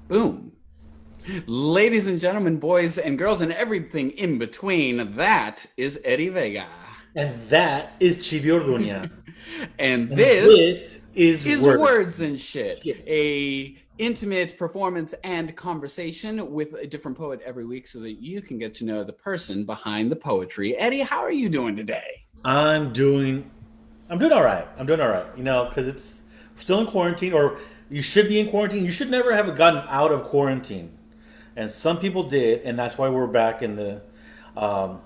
Boom. Ladies and gentlemen, boys and girls, and everything in between, that is Eddie Vega. And that is Chibi Orduña. And And this this is is Word. Words and Shit, Shit. a intimate performance and conversation with a different poet every week so that you can get to know the person behind the poetry. Eddie, how are you doing today? I'm doing I'm doing all right. I'm doing all right. Because it's still in quarantine, or you should be in quarantine. You should never have gotten out of quarantine. And some people did, and that's why we're back um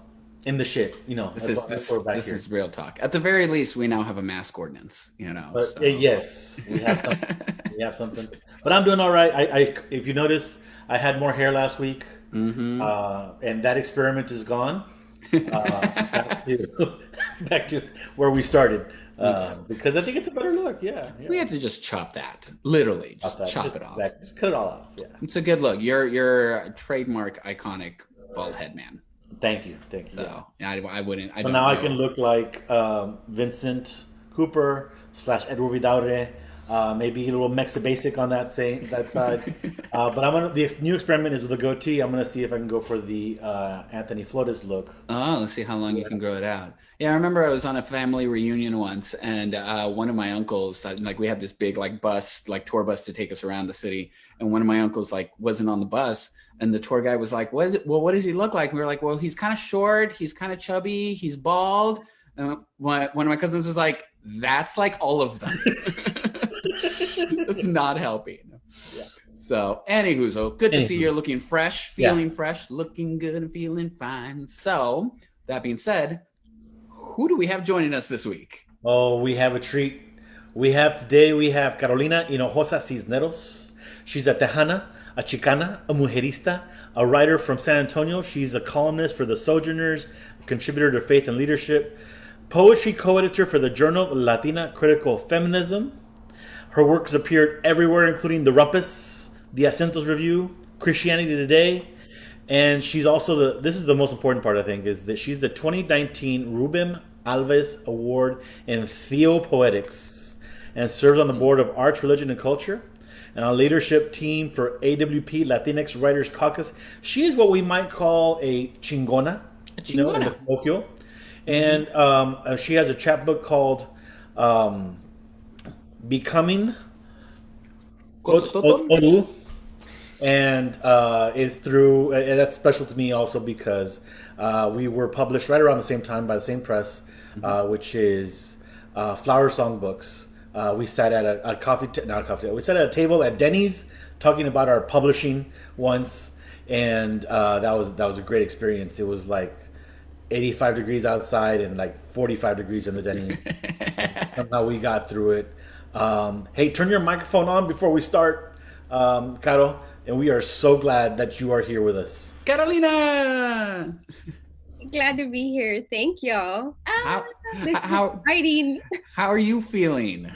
in the shit. This That's is why we're back this here. is real talk. At the very least, we now have a mask ordinance, But so yes, we have something. We have something. But I'm doing all right. If you notice, I had more hair last week, mm-hmm. and that experiment is gone. Back to back to where we started, because I think it's a better look. Yeah, We yeah. had to just chop that. Literally, Stop just that. chop it off. Just cut it all off. Yeah. It's a good look. You're a trademark iconic bald head man. Thank you. Thank you. Yeah. So yeah, I wouldn't. I So don't now I can know. look like Vincent Cooper / Edward Vidaurre. Maybe a little Mexa basic on that side. But the new experiment is with a goatee. I'm gonna see if I can go for the Anthony Flores look. Oh, let's see how long you Yeah. can grow it out. Yeah, I remember I was on a family reunion once, and one of my uncles, like we had this big like bus, like tour bus to take us around the city, and one of my uncles like wasn't on the bus, and the tour guide was like, "What is it? Well, what does he look like?" And we were like, "Well, he's kind of short, he's kind of chubby, he's bald." And one of my cousins was like, "That's like all of them." That's not helping. Yeah. So, anywho, so good to see Anywho, you're looking fresh, yeah. feeling fresh, looking good, and feeling fine. So, that being said, who do we have joining us this week? Oh, we have a treat. We have Carolina Hinojosa-Cisneros. She's a Tejana, a Chicana, a Mujerista, a writer from San Antonio. She's a columnist for the Sojourners, contributor to Faith and Leadership, poetry co-editor for the journal Latina Critical Feminism. Her works appeared everywhere, including the Rumpus, the Acentos Review, Christianity Today, and she's also this is the most important part, I think, is that she's the 2019 Rubem Alves Award in Theopoetics and serves on the board of Arts, Religion, and Culture and on leadership team for AWP Latinx Writers Caucus. She is what we might call a chingona, A in the chingona. colloquial. Mm-hmm. And she has a chapbook called um, Becoming Coztototl. Coztototl, and is through and that's special to me also because we were published right around the same time by the same press, Mm-hmm. which is FlowerSong Books. We sat at a not a coffee table. We sat at a table at Denny's talking about our publishing once, and that was a great experience. It was like 85 degrees outside and like 45 degrees in the Denny's. Somehow we got through it. Hey, turn your microphone on before we start, Caro. And we are so glad that you are here with us. Carolina. Glad to be here. Thank y'all. How This is how exciting. how are you feeling?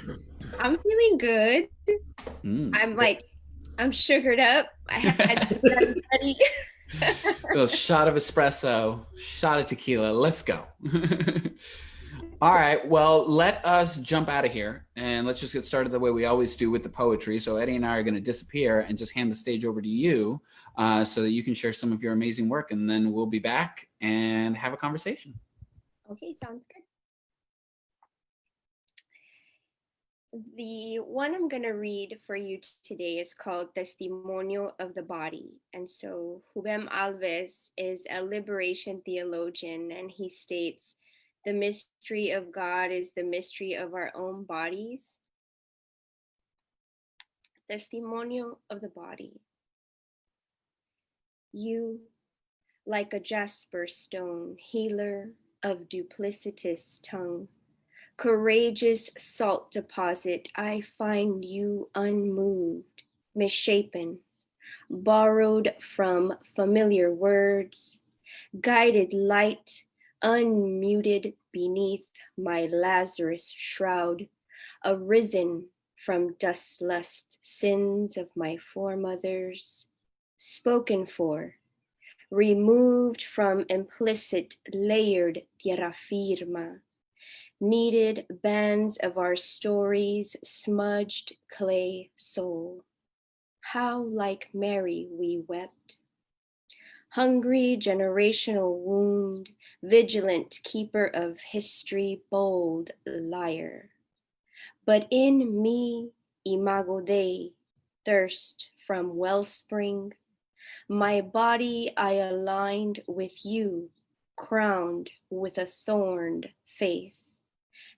I'm feeling good. Mm. I'm like, I'm sugared up. I had to get ready. A little shot of espresso, shot of tequila. Let's go. All right. Well, let us jump out of here and let's just get started the way we always do with the poetry. So Eddie and I are going to disappear and just hand the stage over to you so that you can share some of your amazing work, and then we'll be back and have a conversation. Okay, sounds good. The one I'm going to read for you today is called Testimonio of the Body. And so Rubem Alves is a liberation theologian, and he states, the mystery of God is the mystery of our own bodies. Testimonio of the Body. You, like a jasper stone, healer of duplicitous tongue, courageous salt deposit, I find you unmoved, misshapen, borrowed from familiar words, guided light, unmuted beneath my Lazarus shroud, arisen from dust-lust sins of my foremothers, spoken for, removed from implicit layered tierra firma, kneaded bands of our stories, smudged clay soul, how like Mary we wept. Hungry generational wound, vigilant keeper of history, bold liar. But in me, imago Dei, thirst from wellspring, my body I aligned with you, crowned with a thorned faith.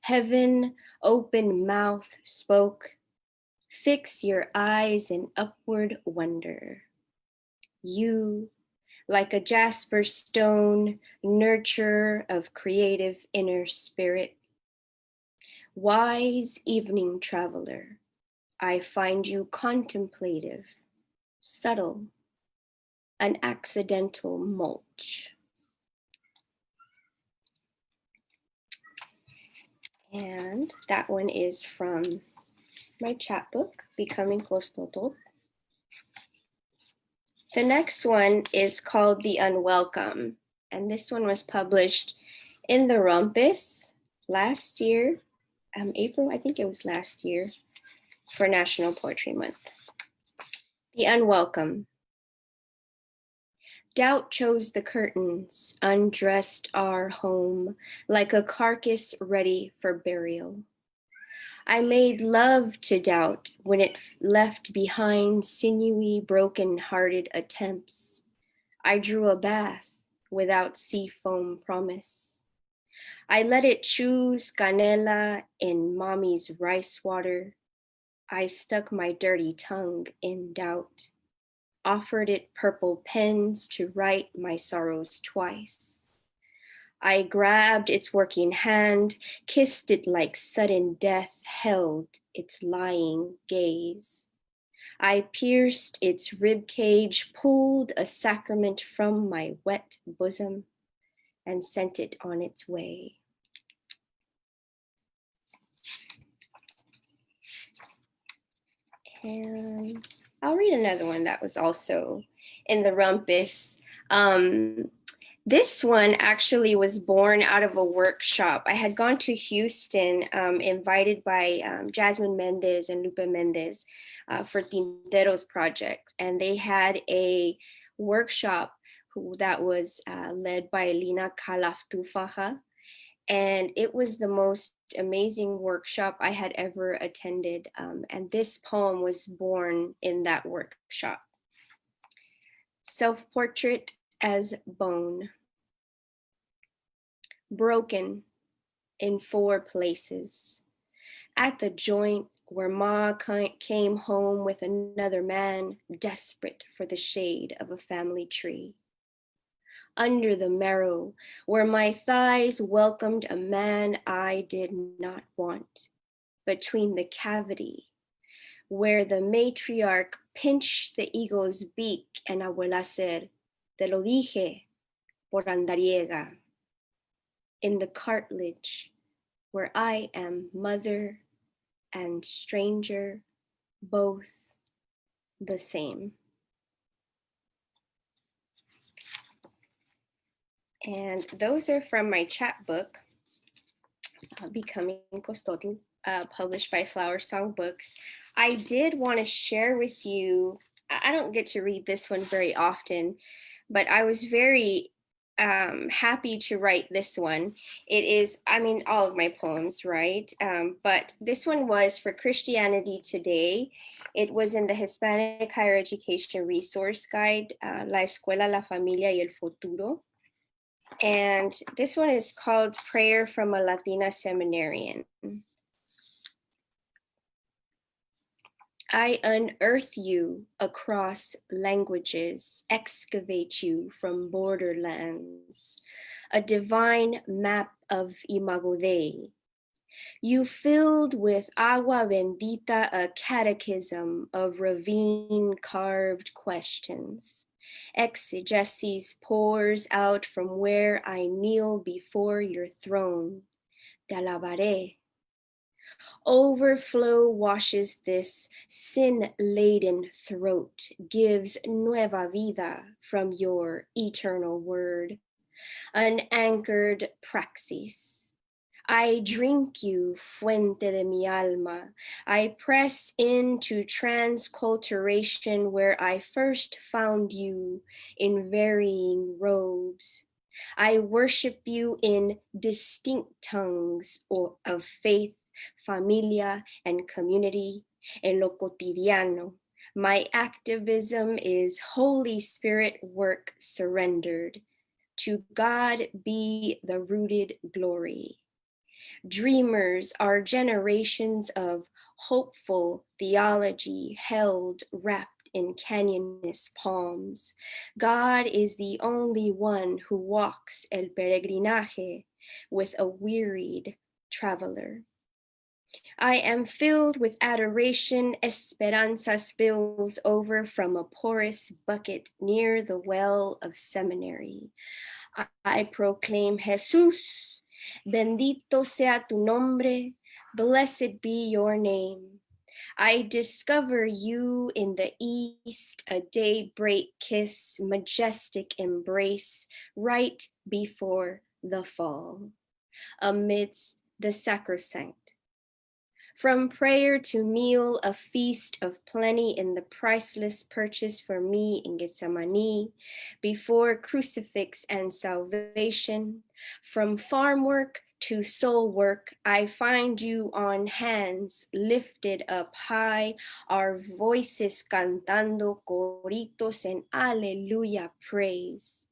Heaven, open mouth, spoke, fix your eyes in upward wonder. You, like a jasper stone, nurturer of creative inner spirit. Wise evening traveler, I find you contemplative, subtle, an accidental mulch. And that one is from my chapbook, Becoming Coztototl. The next one is called The Unwelcome, and this one was published in the Rumpus last year, April, I think it was last year, for National Poetry Month. The Unwelcome. Doubt chose the curtains, undressed our home, like a carcass ready for burial. I made love to doubt when it left behind sinewy, broken-hearted attempts. I drew a bath without sea foam promise. I let it choose canela in mommy's rice water. I stuck my dirty tongue in doubt, offered it purple pens to write my sorrows twice. I grabbed its working hand, kissed it like sudden death held its lying gaze. I pierced its rib cage, pulled a sacrament from my wet bosom, and sent it on its way. And I'll read another one that was also in the Rumpus. This one actually was born out of a workshop. I had gone to Houston, invited by Jasmine Mendez and Lupe Mendez for Tinteros project. And they had a workshop that was led by Lina Kalaftufaha. And it was the most amazing workshop I had ever attended. And this poem was born in that workshop. Self-portrait as bone. Broken in 4 places. At the joint where Ma came home with another man, desperate for the shade of a family tree. Under the marrow, where my thighs welcomed a man I did not want. Between the cavity, where the matriarch pinched the eagle's beak and abuela said, "Te lo dije por andariega." In the cartilage, where I am mother and stranger, both the same. And those are from my chapbook, Becoming Coztototl, published by FlowerSong Books. I did want to share with you, I don't get to read this one very often, but I was very happy to write this one. It is, I mean, all of my poems, right? But this one was for Christianity Today. It was in the Hispanic Higher Education Resource Guide, La Escuela, la Familia y el Futuro. And this one is called Prayer from a Latina Seminarian. I unearth you across languages, excavate you from borderlands, a divine map of Imago Dei. You filled with agua bendita a catechism of ravine-carved questions. Exegesis pours out from where I kneel before your throne. Te alabaré. Overflow washes this sin-laden throat, gives nueva vida from your eternal word, an anchored praxis. I drink you, fuente de mi alma. I press into transculturation where I first found you in varying robes. I worship you in distinct tongues of faith, familia, and community. En lo cotidiano, my activism is Holy Spirit work surrendered. To God be the rooted glory. Dreamers are generations of hopeful theology held wrapped in canyonist palms. God is the only one who walks el peregrinaje with a wearied traveler. I am filled with adoration. Esperanza spills over from a porous bucket near the well of seminary. I proclaim Jesus, bendito sea tu nombre, blessed be your name. I discover you in the east, a daybreak kiss, majestic embrace, right before the fall, amidst the sacrosanct. From prayer to meal, a feast of plenty in the priceless purchase for me in Gethsemane, before crucifix and salvation. From farm work to soul work, I find you on hands lifted up high, our voices cantando coritos en Alleluia praise.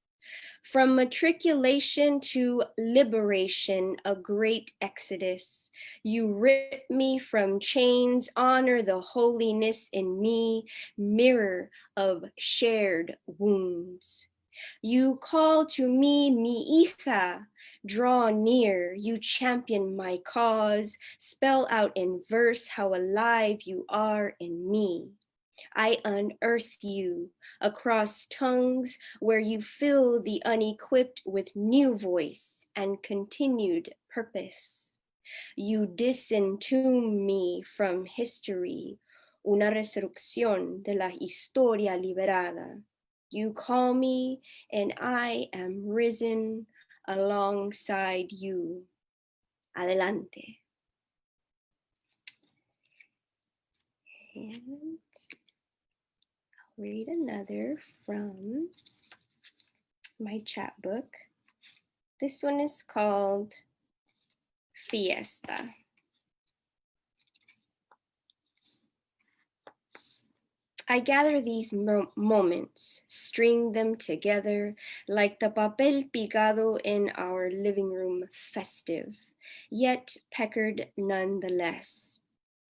From matriculation to liberation, a great exodus. You rip me from chains, honor the holiness in me, mirror of shared wounds. You call to me, mi hija, draw near, you champion my cause, spell out in verse how alive you are in me. I unearth you across tongues where you fill the unequipped with new voice and continued purpose. You disentomb me from history, una resurrección de la historia liberada. You call me and I am risen alongside you. Adelante. And read another from my chapbook. This one is called Fiesta. I gather these moments, string them together like the papel picado in our living room festive, yet peckered nonetheless.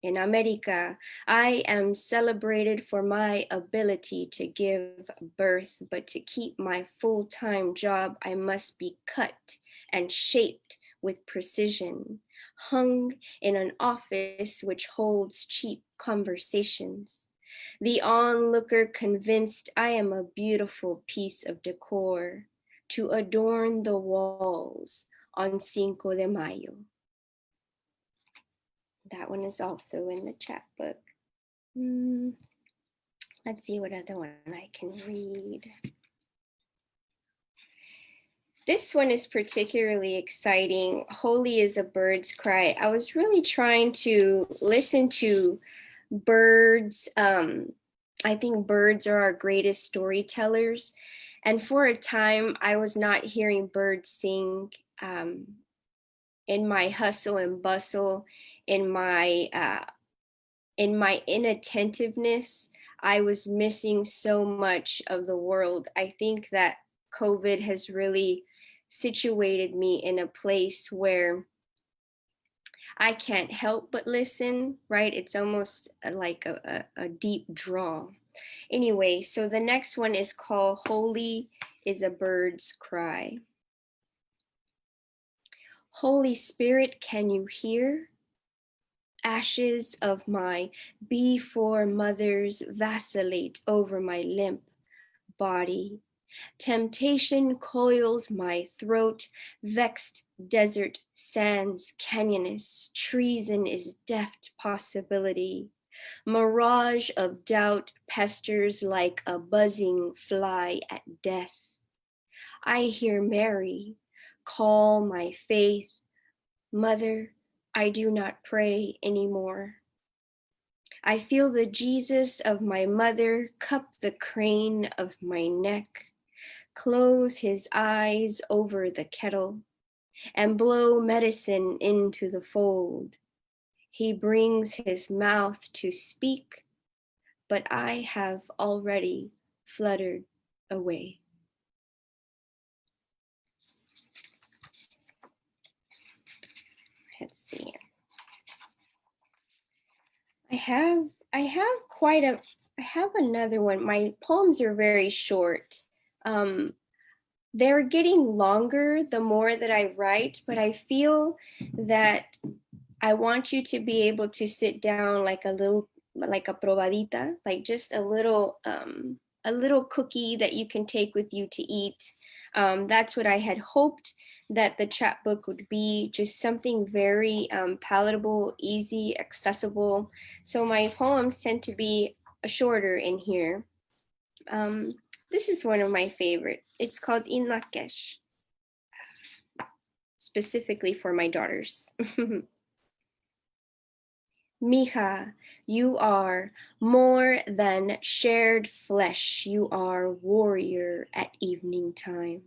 In America, I am celebrated for my ability to give birth, but to keep my full-time job, I must be cut and shaped with precision, hung in an office which holds cheap conversations. The onlooker convinced I am a beautiful piece of decor to adorn the walls on Cinco de Mayo. That one is also in the chapbook. Let's see what other one I can read. This one is particularly exciting. Holy is a bird's cry. I was really trying to listen to birds. I think birds are our greatest storytellers. And for a time, I was not hearing birds sing in my hustle and bustle, in my inattentiveness. I was missing so much of the world. I think that COVID has really situated me in a place where I can't help but listen, right? It's almost like a deep draw. Anyway, so the next one is called Holy is a Bird's Cry. Holy Spirit, can you hear? Ashes of my before mothers vacillate over my limp body. Temptation coils my throat, vexed desert sands canyonous, treason is deft possibility. Mirage of doubt pesters like a buzzing fly at death. I hear Mary call my faith, Mother, I do not pray anymore. I feel the Jesus of my mother cup the crane of my neck, close his eyes over the kettle, and blow medicine into the fold. He brings his mouth to speak, but I have already fluttered away. Let's see. I have another one. My poems are very short. They're getting longer the more that I write, but I feel that I want you to be able to sit down like a probadita, like just a little cookie that you can take with you to eat. That's what I had hoped that the chapbook would be, just something very palatable, easy, accessible. So my poems tend to be shorter in here. Um, this is one of my favorite. It's called Inlakesh, specifically for my daughters. Mija, you are more than shared flesh. You are warrior at evening time.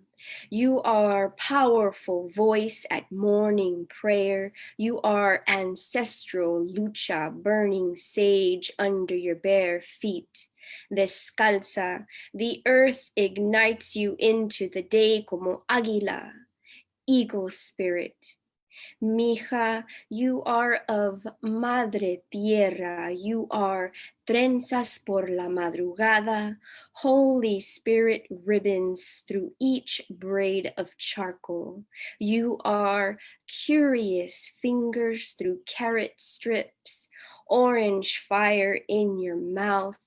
You are powerful voice at morning prayer. You are ancestral lucha, burning sage under your bare feet. Descalza, the earth ignites you into the day como águila, eagle spirit. Mija, you are of Madre Tierra, you are trenzas por la madrugada, Holy Spirit ribbons through each braid of charcoal. You are curious fingers through carrot strips, orange fire in your mouth,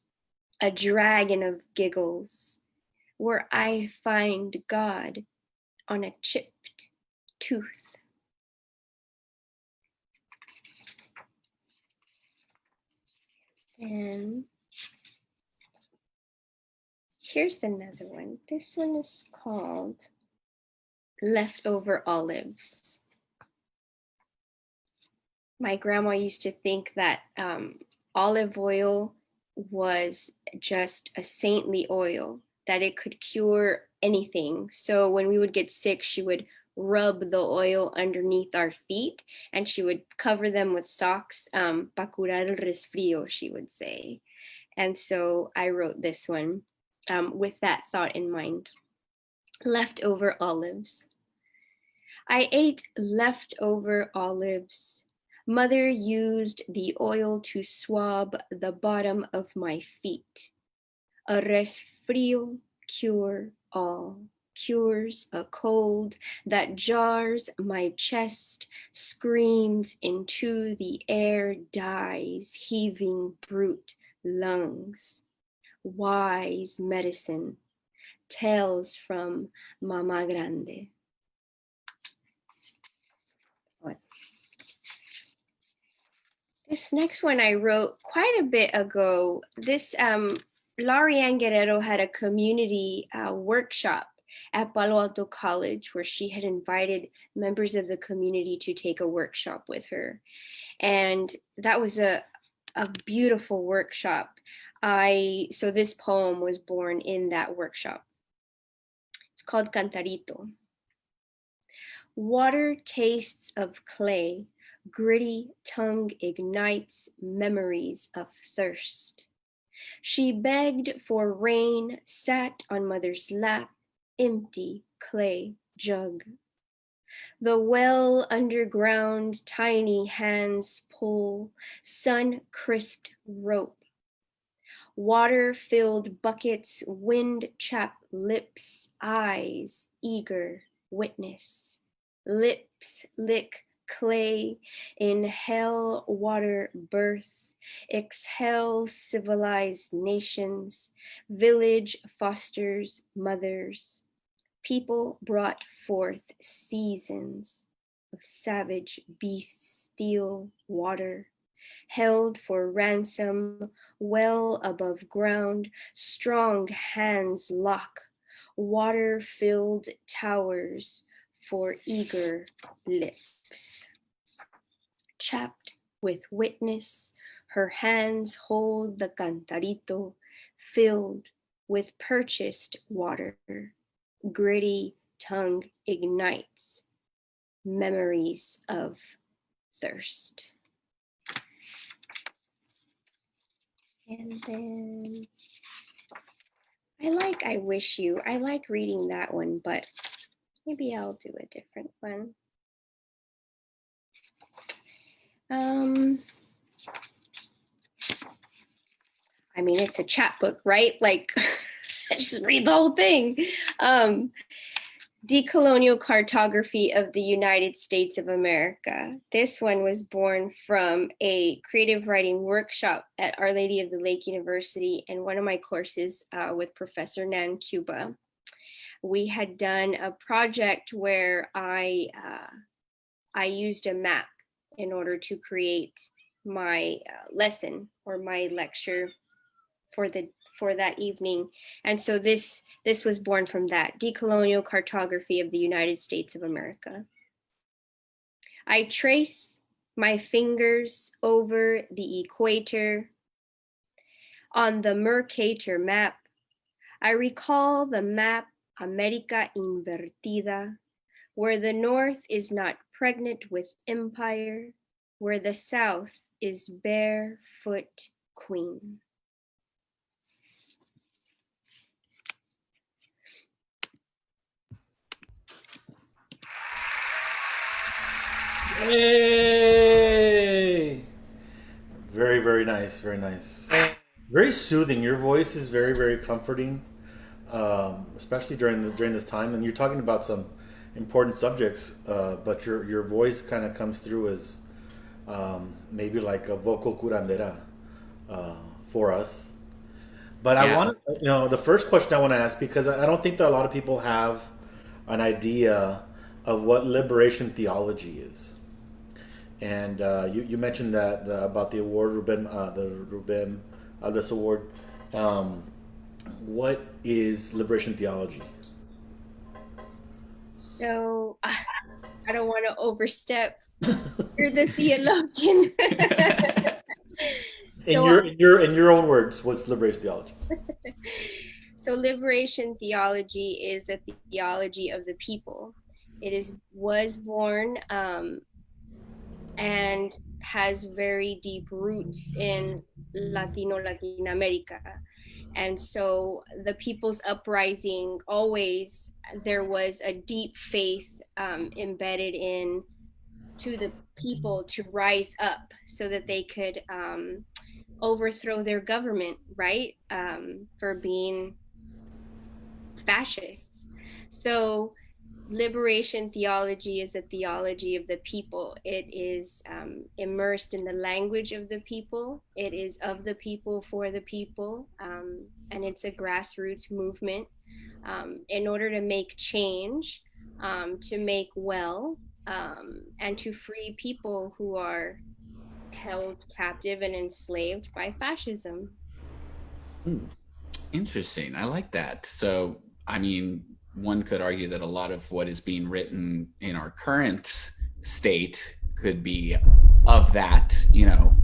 a dragon of giggles, where I find God on a chipped tooth. And here's another one. This one is called Leftover Olives. My grandma used to think that olive oil was just a saintly oil, that it could cure anything. So when we would get sick, she would rub the oil underneath our feet and she would cover them with socks, pa curar el resfrío, she would say. And so I wrote this one with that thought in mind. Leftover olives. I ate leftover olives. Mother used the oil to swab the bottom of my feet. A resfrío cure all, cures a cold that jars my chest, screams into the air, dies, heaving brute lungs. Wise medicine, tales from Mama Grande. This next one I wrote quite a bit ago. This Larianne Guerrero had a community workshop at Palo Alto College where she had invited members of the community to take a workshop with her. And that was a beautiful workshop. So this poem was born in that workshop. It's called Cantarito. Water tastes of clay, gritty tongue ignites memories of thirst. She begged for rain, sat on mother's lap, empty clay jug. The well underground, tiny hands pull, sun-crisped rope. Water-filled buckets, wind-chapped lips, eyes, eager witness. Lips lick clay, inhale water birth, exhale civilized nations, village fosters mothers. People brought forth seasons of savage beasts steal water, held for ransom well above ground, strong hands lock, water-filled towers for eager lips. chapped with witness, her hands hold the cantarito filled with purchased water. Gritty tongue ignites memories of thirst. And then I Wish You. I like reading that one, but maybe I'll do a different one. I mean, it's a chapbook, right? Like, just read the whole thing. Decolonial Cartography of the United States of America. This one was born from a creative writing workshop at Our Lady of the Lake University and one of my courses with Professor Nan Cuba. We had done a project where I used a map in order to create my lesson or my lecture for that evening. And so this was born from that, Decolonial Cartography of the United States of America. I trace my fingers over the equator. On the Mercator map, I recall the map America Invertida, where the north is not pregnant with empire, where the south is barefoot queen. Yay! Very, very nice. Very nice. Very soothing. Your voice is very, very comforting, especially during this time. And you're talking about some important subjects, but your voice kind of comes through as maybe like a vocal curandera for us. But I want to, the first question I want to ask, because I don't think that a lot of people have an idea of what liberation theology is. And you mentioned that about the award, the Rubem Alves Award. What is liberation theology? So I don't want to overstep. You're the theologian. In your own words, what's liberation theology? So liberation theology is a theology of the people. It was born and has very deep roots in Latin America. And so the People's Uprising, always there was a deep faith embedded in to the people to rise up so that they could overthrow their government, right? For being fascists. So liberation theology is a theology of the people. It is immersed in the language of the people. It is of the people for the people. And it's a grassroots movement in order to make change, to make well, and to free people who are held captive and enslaved by fascism. Interesting. I like that. So, I mean, one could argue that a lot of what is being written in our current state could be of that,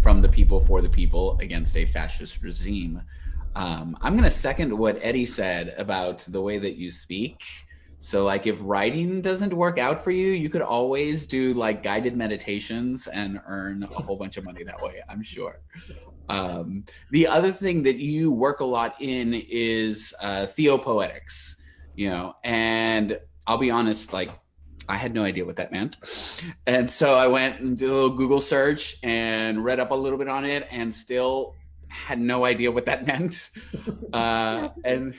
from the people for the people against a fascist regime. I'm going to second what Eddie said about the way that you speak. So like if writing doesn't work out for you, you could always do like guided meditations and earn a whole bunch of money that way, I'm sure. The other thing that you work a lot in is Theopoetics, and I'll be honest, like I had no idea what that meant. And so I went and did a little Google search and read up a little bit on it and still had no idea what that meant. And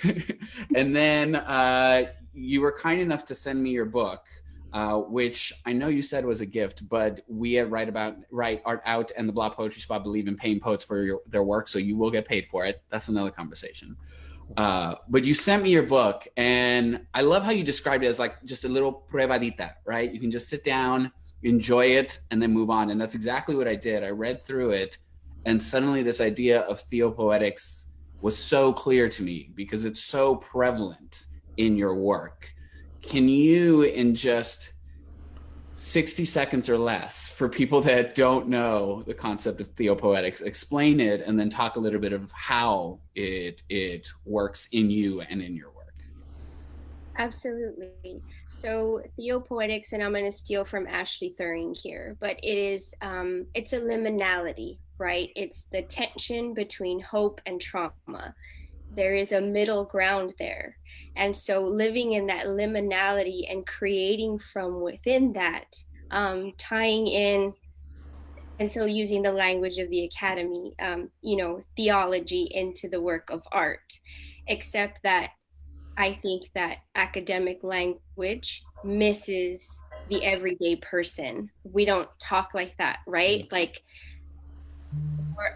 then you were kind enough to send me your book, which I know you said was a gift, but we at Write Art Out and the Blah Poetry Spot believe in paying poets for their work, so you will get paid for it. That's another conversation. But you sent me your book, and I love how you described it as like just a little pruebadita, right? You can just sit down, enjoy it, and then move on. And that's exactly what I did. I read through it, and suddenly this idea of theopoetics was so clear to me because it's so prevalent in your work. Can you, in just 60 seconds or less for people that don't know the concept of theopoetics. Explain it and then talk a little bit of how it works in you and in your work. Absolutely. So Theopoetics, and I'm going to steal from Ashley Thuring here, but it's a liminality, right? It's the tension between hope and trauma. There is a middle ground there. And so living in that liminality and creating from within that, tying in, and so using the language of the academy, theology into the work of art, except that I think that academic language misses the everyday person. We don't talk like that, right? Like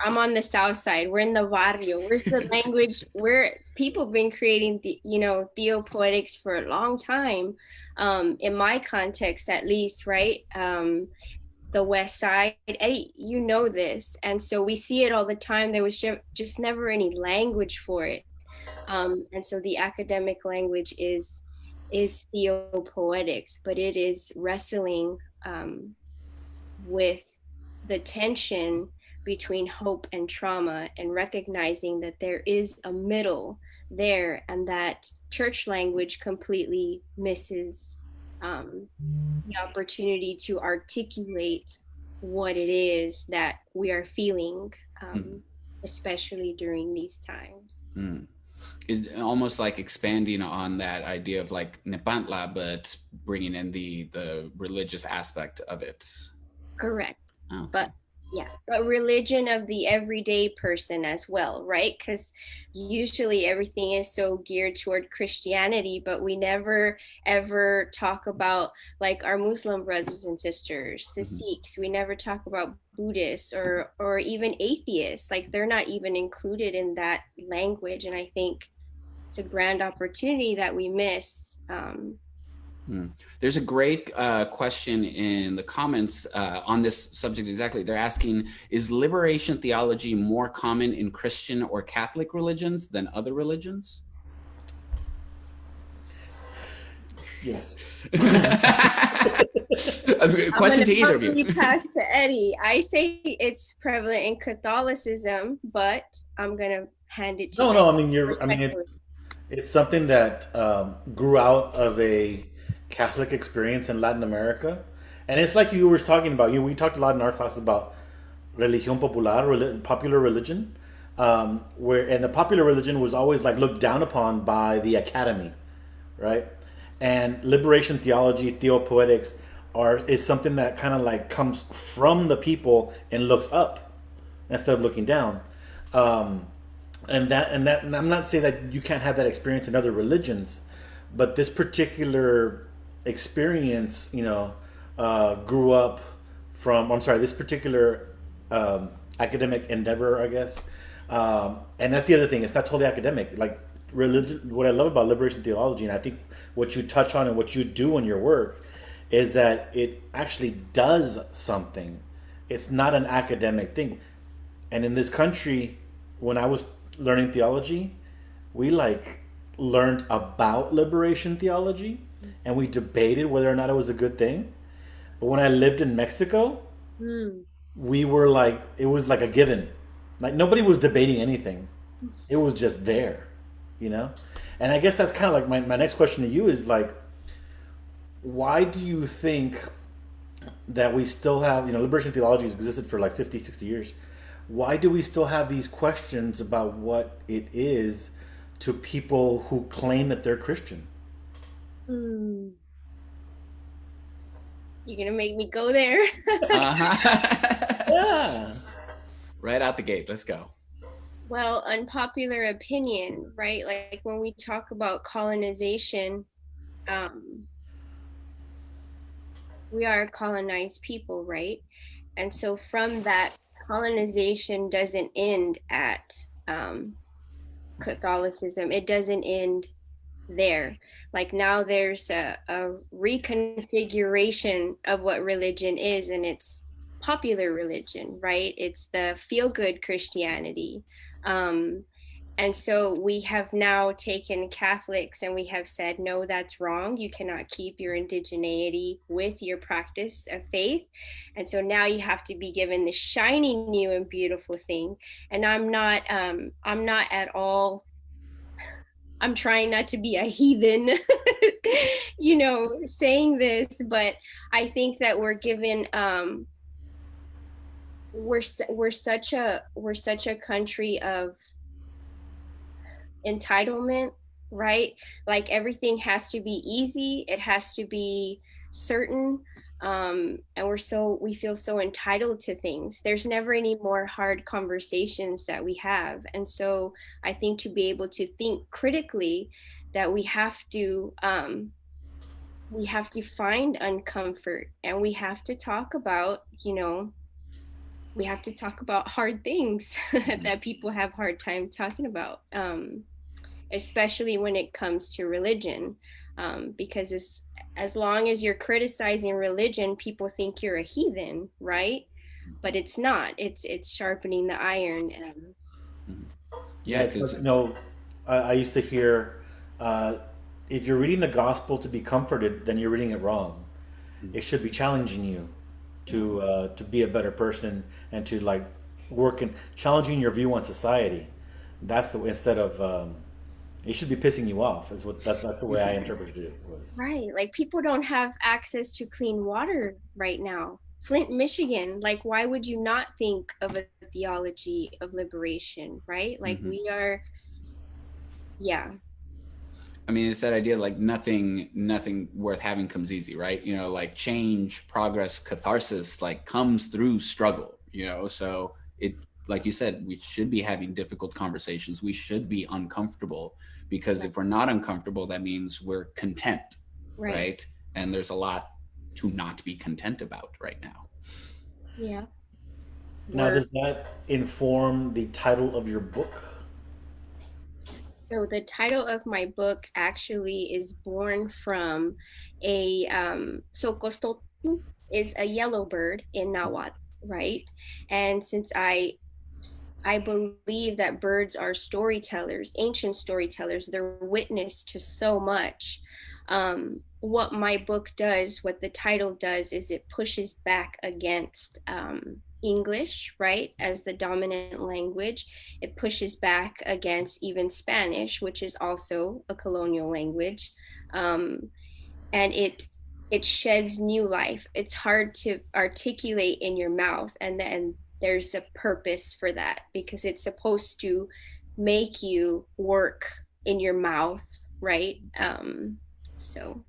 I'm on the south side. We're in the barrio. Where's the language? Where people have been creating the, theopoetics for a long time. In my context, at least, right? The West Side. Eddie, you know this, and so we see it all the time. There was just never any language for it, and so the academic language is theopoetics, but it is wrestling with the tension between hope and trauma and recognizing that there is a middle there and that church language completely misses the opportunity to articulate what it is that we are feeling, especially during these times. It's almost like expanding on that idea of like Nepantla, but bringing in the religious aspect of it. Correct. Okay. But yeah, but religion of the everyday person as well, right? Because usually everything is so geared toward Christianity, but we never ever talk about like our Muslim brothers and sisters, the Sikhs. We never talk about Buddhists or even atheists. Like they're not even included in that language, and I think it's a grand opportunity that we miss. There's a great question in the comments on this subject exactly. They're asking, is liberation theology more common in Christian or Catholic religions than other religions? Yes. A question to either of you. Pass to Eddie. I say it's prevalent in Catholicism, but I'm gonna hand it to you. No. I mean, it's something that grew out of a Catholic experience in Latin America, and it's like you were talking about. We talked a lot in our classes about religión popular, popular religion, and the popular religion was always like looked down upon by the academy, right? And liberation theology, theopoetics, is something that kind of like comes from the people and looks up instead of looking down. And I'm not saying that you can't have that experience in other religions, but this particular experience, grew up from. I'm sorry, this particular academic endeavor, I guess. And that's the other thing. It's not totally academic. Like religion. What I love about liberation theology, and I think what you touch on and what you do in your work, is that it actually does something. It's not an academic thing. And in this country, when I was learning theology, we learned about liberation theology and we debated whether or not it was a good thing. But when I lived in Mexico, we were it was like a given. Like nobody was debating anything. It was just there, And I guess that's kind of like my next question to you is why do you think that we still have, liberation theology has existed for 50, 60 years. Why do we still have these questions about what it is to people who claim that they're Christian? You're going to make me go there. Yeah. Right out the gate. Let's go. Well, unpopular opinion, right? Like when we talk about colonization, we are colonized people, right? And so from that, colonization doesn't end at Catholicism. It doesn't end there. Like now there's a reconfiguration of what religion is, and it's popular religion, right? It's the feel-good Christianity. And so we have now taken Catholics and we have said, no, that's wrong. You cannot keep your indigeneity with your practice of faith. And so now you have to be given the shiny new and beautiful thing. And I'm not at all, I'm trying not to be a heathen, saying this, but I think that we're given, we're such a country of entitlement, right? Like everything has to be easy, it has to be certain. And we feel so entitled to things. There's never any more hard conversations that we have. And so I think to be able to think critically, that we have to find uncomfort, and we have to talk about, we have to talk about hard things Mhm. that people have hard time talking about, especially when it comes to religion, because as long as you're criticizing religion, people think you're a heathen, right? But it's not. It's sharpening the iron. Mhm. Yeah, Yeah, it's like, because I used to hear, uh, if you're reading the gospel to be comforted, then you're reading it wrong. It should be challenging you to be a better person and to like work and challenging your view on society. That's the instead of it should be pissing you off. Is what that's the way I interpreted it was. Right. Like people don't have access to clean water right now. Flint, Michigan, like why would you not think of a theology of liberation, right? Like Mhm. we are, yeah, I mean, it's that idea like nothing worth having comes easy, right? Like change, progress, catharsis, like comes through struggle. So it, like you said, we should be having difficult conversations. We should be uncomfortable because right, if we're not uncomfortable, that means we're content, right. right? And there's a lot to not be content about right now. Yeah. Now, We're does that inform the title of your book? So the title of my book actually is born from so Coztotl is a yellow bird in Nahuatl, right? And since I believe that birds are storytellers, ancient storytellers, they're witness to so much. What my book does, what the title does, is it pushes back against English, right, as the dominant language. It pushes back against even Spanish, which is also a colonial language, and it sheds new life. It's hard to articulate in your mouth, and then there's a purpose for that because it's supposed to make you work in your mouth, right? So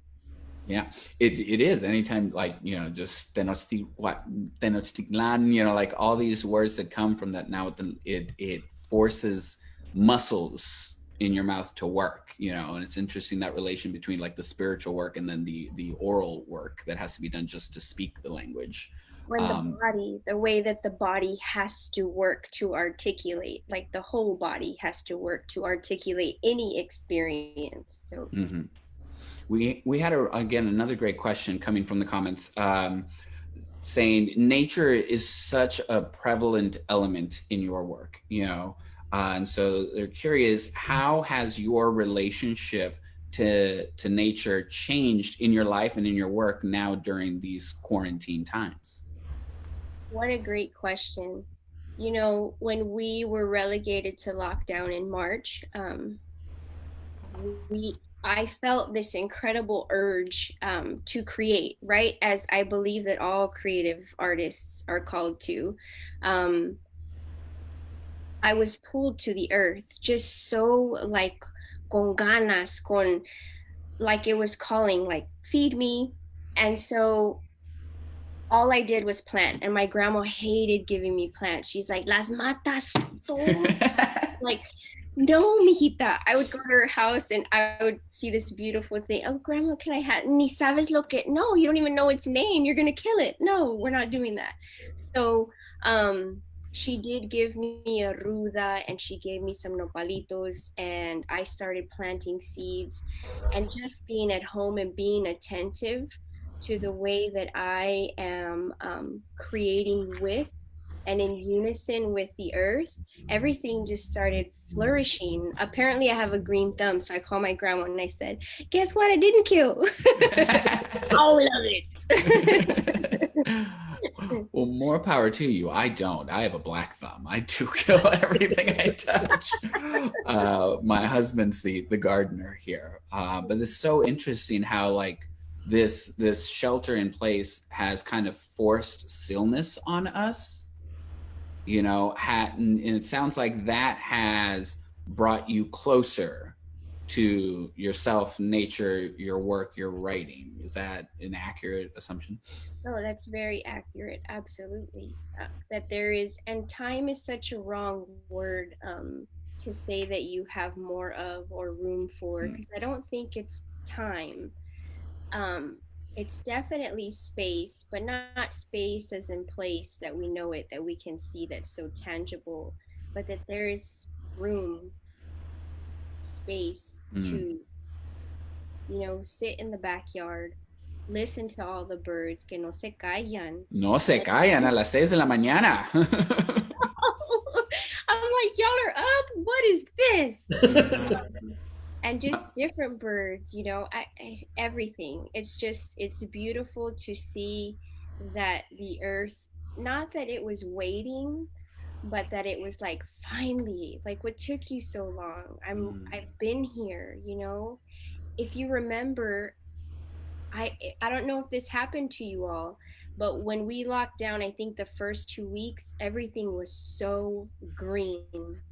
Yeah, it is. Anytime, like, just Tenochtitlan, like all these words that come from that. Now it forces muscles in your mouth to work, and it's interesting that relation between like the spiritual work and then the oral work that has to be done just to speak the language. when um the way that the body has to work to articulate, like the whole body has to work to articulate any experience. So mhm. We had again another great question coming from the comments, saying nature is such a prevalent element in your work, and so they're curious, how has your relationship to nature changed in your life and in your work now during these quarantine times? what a great question. When we were relegated to lockdown in March, we I felt this incredible urge to create, right? As I believe that all creative artists are called to. Um, I was pulled to the earth, just so like con ganas, con like it was calling, like feed me. And so all I did was plant, and my grandma hated giving me plants. She's like, "Las matas todas." Like, no, mijita. I would go to her house and I would see this beautiful thing. Oh, grandma, can I have? Ni sabes lo que? No, you don't even know its name. You're gonna kill it. No, we're not doing that. So, she did give me a ruda, and she gave me some nopalitos, and I started planting seeds, and just being at home and being attentive to the way that I am creating with. and in unison with the earth, everything just started flourishing. Apparently, I have a green thumb, so I called my grandma and I said, "Guess what? I didn't kill all of it." Well, more power to you. I don't. I have a black thumb. I do kill everything I touch. My husband's the gardener here. But it's so interesting how like this shelter in place has kind of forced stillness on us. You know, and it sounds like that has brought you closer to yourself, nature, your work, your writing. Is that an accurate assumption? No, that's very accurate. Absolutely. That there is, and time is such a wrong word to say that you have more of or room for, Mm. because I don't think it's time. Um, it's definitely space, but not space as in place that we know it, that we can see, that's so tangible, but that there is room, space Mm. to, sit in the backyard, listen to all the birds que no se callan. No se callan a las 6 de la mañana. I'm like, y'all are up. What is this? And just different birds, everything. It's beautiful to see that the earth, not that it was waiting, but that it was like, finally, like, what took you so long? I've been here. If you remember, I don't know if this happened to you all, but when we locked down, I think the first 2 weeks, everything was so green.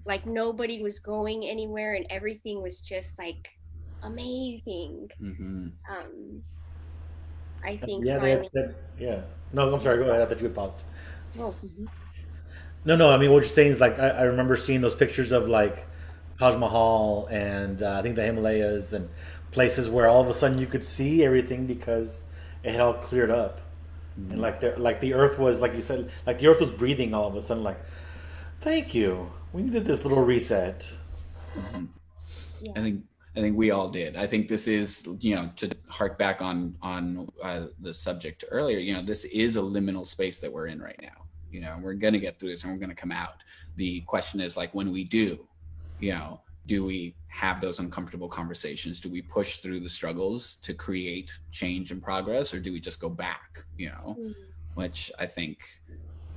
Like nobody was going anywhere and everything was just like amazing. Mm-hmm. Um, I think Yeah, they had finally. said, yeah. No, I'm sorry. Go ahead. I thought you had paused. Oh, mhm. No. I mean, what you're saying is like I remember seeing those pictures of like Taj Mahal and I think the Himalayas and places where all of a sudden you could see everything because it had all cleared up, and Mm-hmm. like the earth was like you said, like the earth was breathing all of a sudden. Like, thank you. We needed this little reset. Mm-hmm. I Yeah. think I think we all did. I think this is, to hark back on the subject earlier. This is a liminal space that we're in right now. We're gonna get through this and we're gonna come out. The question is like when we do, you know, do we have those uncomfortable conversations? Do we push through the struggles to create change and progress, or do we just go back? Mm, Which I think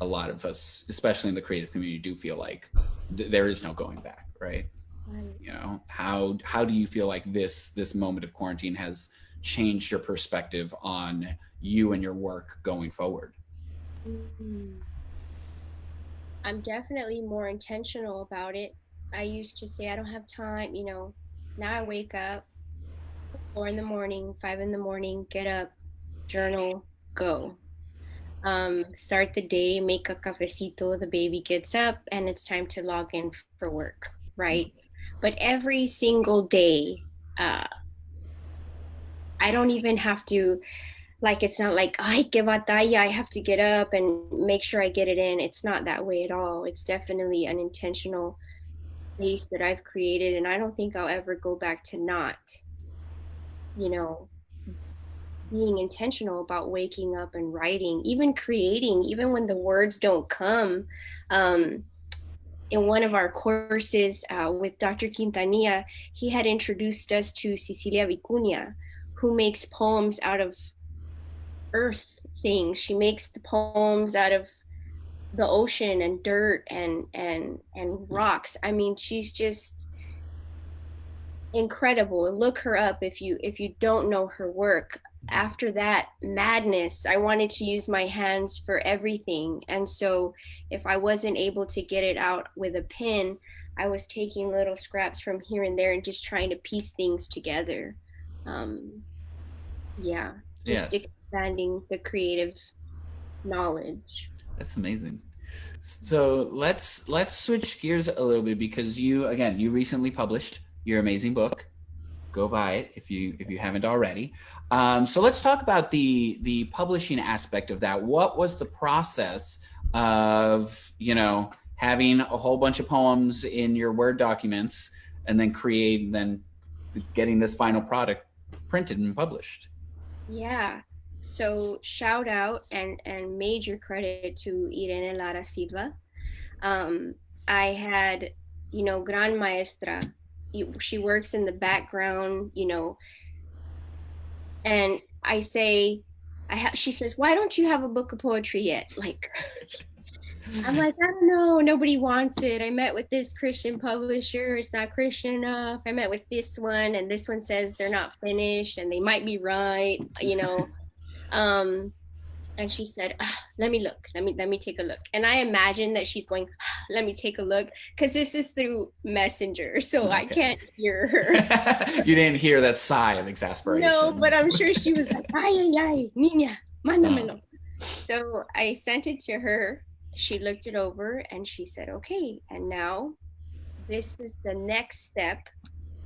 a lot of us, especially in the creative community, do feel like there is no going back, right? right. How do you feel like this moment of quarantine has changed your perspective on you and your work going forward? Mm. I'm definitely more intentional about it. I used to say I don't have time. Now I wake up 4 in the morning, 5 in the morning, get up, journal, go. Start the day, make a cafecito, the baby gets up, and it's time to log in for work, right? But every single day, uh, I don't even have to, like, it's not like, ay, que batalla, I have to get up and make sure I get it in. It's not that way at all. It's definitely an intentional space that I've created, and I don't think I'll ever go back to not, you know, being intentional about waking up and writing, even creating, even when the words don't come. Um, in one of our courses with Dr. Quintanilla, he had introduced us to Cecilia Vicuña, who makes poems out of earth things. She makes the poems out of the ocean and dirt and rocks. I mean, she's just incredible. Look her up if you don't know her work. After that madness, I wanted to use my hands for everything. And so if I wasn't able to get it out with a pen, I was taking little scraps from here and there and just trying to piece things together. Um, yeah, just Yes, expanding the creative knowledge. that's amazing. So let's switch gears a little bit because you recently published your amazing book. Go buy it if you haven't already. So let's talk about the publishing aspect of that. What was the process of having a whole bunch of poems in your Word documents and then getting this final product printed and published? Yeah. So shout out and major credit to Irene Lara Silva. Um, I had, Gran Maestra. She works in the background, and I say, she says, why don't you have a book of poetry yet? Like, I'm like, I don't know. Nobody wants it. I met with this Christian publisher. It's not Christian enough. I met with this one, and this one says they're not finished and they might be right. Um, and she said, let me look. Let me take a look. And I imagine that she's going, let me take a look, because this is through Messenger, so I can't hear her. You didn't hear that sigh of exasperation. No, but I'm sure she was like, ay, ay, ay, niña, mándamelo. So I sent it to her. She looked it over and she said, okay, and now this is the next step,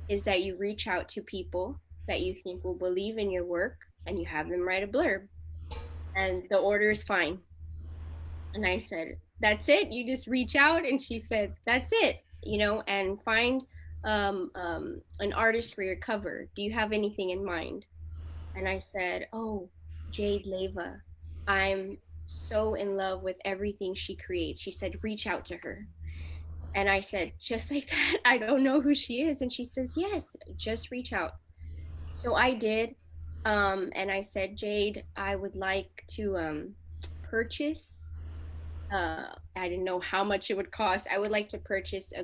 is that you reach out to people that you think will believe in your work and you have them write a blurb. And the order is fine. And I said, that's it? You just reach out? And she said, that's it, and find an artist for your cover. Do you have anything in mind? And I said, oh, Jade Leva. I'm so in love with everything she creates. She said, reach out to her. And I said, just like that? I don't know who she is. And she says, yes, just reach out. So I did. And I said, Jade, I would like to purchase. I didn't know how much it would cost. I would like to purchase a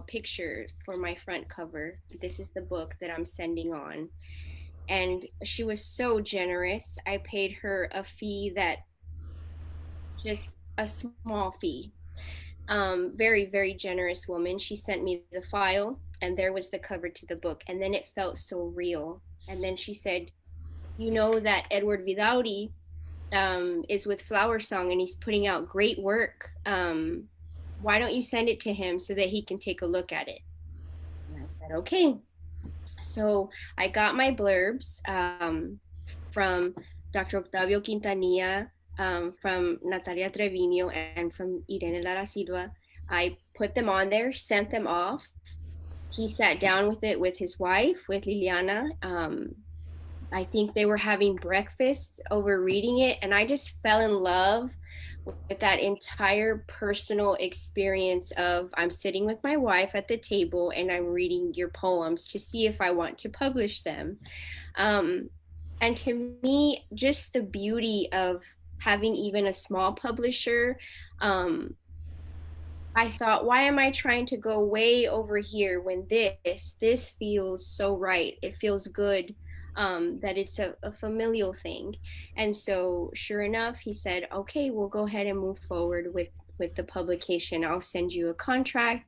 picture for my front cover. This is the book that I'm sending on. And she was so generous. I paid her a fee, just a small fee. Very, very generous woman. She sent me the file, and there was the cover to the book. And then it felt so real. And then she said, that Edward Vidauri is with FlowerSong and he's putting out great work. Why don't you send it to him so that he can take a look at it? And I said, okay. So I got my blurbs from Dr. Octavio Quintanilla, from Natalia Trevino, and from Irene Lara Silva. I put them on there, sent them off. He sat down with it with his wife, with Liliana. I think they were having breakfast over reading it, and I just fell in love with that entire personal experience of, I'm sitting with my wife at the table and I'm reading your poems to see if I want to publish them. And to me, just the beauty of having even a small publisher, I thought, why am I trying to go way over here when this feels so right? It feels good, that it's a familial thing. And so sure enough, he said, okay, we'll go ahead and move forward with the publication. I'll send you a contract.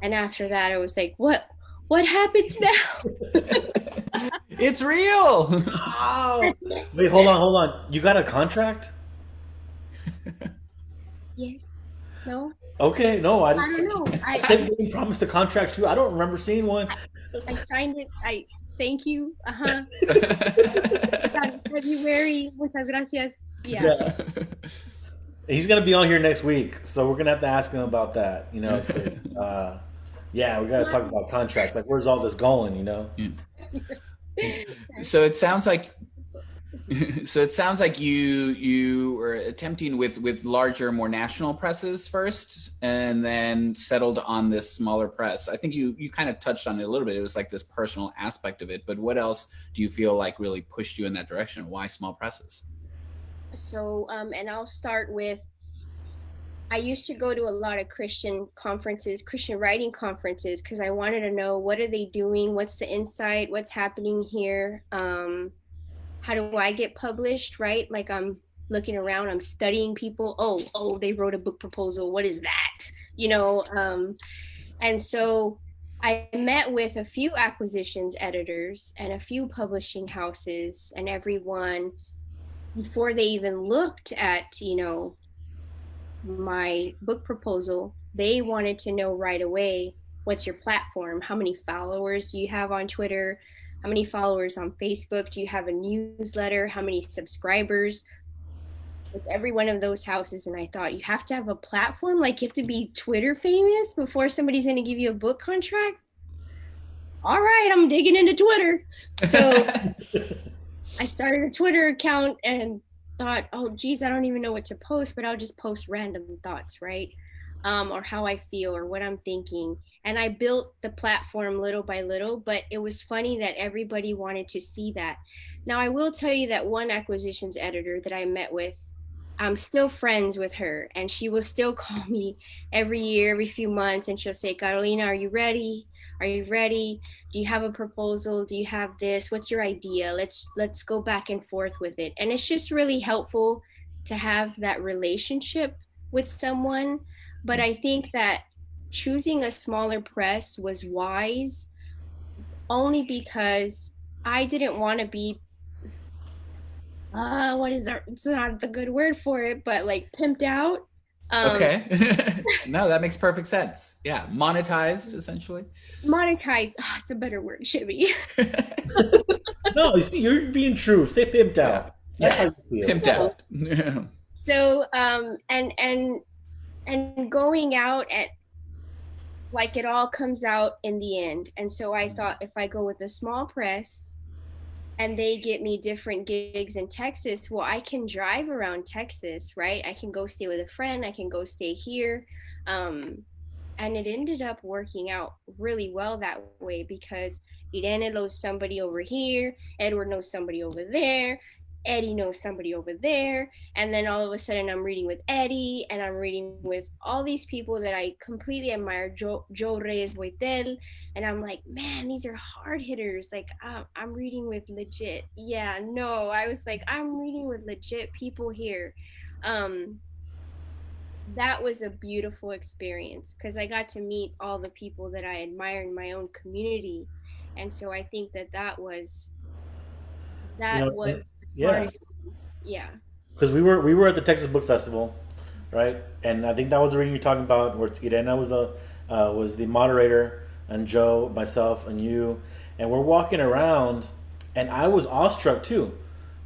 And after that, I was like, what happens now? It's real. Oh. Wait, hold on. You got a contract? Yes. No? Okay, no, I don't know. I promised a contract too. I don't remember seeing one. I signed it. Thank you. February. Muchas gracias. Yeah. He's gonna be on here next week, so we're gonna have to ask him about that. Yeah, we gotta talk about contracts. Like, where's all this going? So it sounds like you were attempting with larger, more national presses first, and then settled on this smaller press. I think you kind of touched on it a little bit. It was like this personal aspect of it, but what else do you feel like really pushed you in that direction? Why small presses? So, and I'll start with, I used to go to a lot of Christian conferences, Christian writing conferences, because I wanted to know, what are they doing? What's the insight? What's happening here? How do I get published, right? Like, I'm looking around, I'm studying people. Oh, they wrote a book proposal. What is that? And so I met with a few acquisitions editors and a few publishing houses, and everyone, before they even looked at, my book proposal, they wanted to know right away, what's your platform? How many followers do you have on Twitter? How many followers on Facebook? Do you have a newsletter? How many subscribers? With every one of those houses. And I thought, you have to have a platform? Like, you have to be Twitter famous before somebody's going to give you a book contract? All right, I'm digging into Twitter. So I started a Twitter account and thought, oh, geez, I don't even know what to post, but I'll just post random thoughts, right? Or how I feel or what I'm thinking. And I built the platform little by little, but it was funny that everybody wanted to see that. Now, I will tell you that one acquisitions editor that I met with, I'm still friends with her, and she will still call me every year, every few months, and she'll say, Carolina, are you ready? Are you ready? Do you have a proposal? Do you have this? What's your idea? Let's go back and forth with it. And it's just really helpful to have that relationship with someone. But I think that choosing a smaller press was wise only because I didn't want to be what is that? It's not the good word for it, but like pimped out. Um, Okay. No, that makes perfect sense. Yeah, monetized essentially. monetized. Oh, it's a better word, Shibby. No, you see, you're being true. Say pimped Yeah. out. That's how Yeah. you feel. Pimped out. So and going out at like it all comes out in the end. And so I thought if I go with a small press and they get me different gigs in Texas, well, I can drive around Texas, right? I can go stay with a friend, I can go stay here. Um, and it ended up working out really well that way because Irene knows somebody over here, Edward knows somebody over there, Eddie knows somebody over there, and then all of a sudden I'm reading with Eddie and I'm reading with all these people that I completely admire, Joe Reyes Boitel, and I'm like, man, these are hard hitters. Like I'm reading with legit, yeah, no, I was like, I'm reading with legit people here. um that was a beautiful experience because I got to meet all the people that I admire in my own community. And so I think that You that know, was the yeah, smartest thing. Yeah. because we were at the Texas Book Festival, right? And I think that was the reading you're talking about, where Irena was the moderator, and Joe, myself, and you, and we're walking around, and I was awestruck too,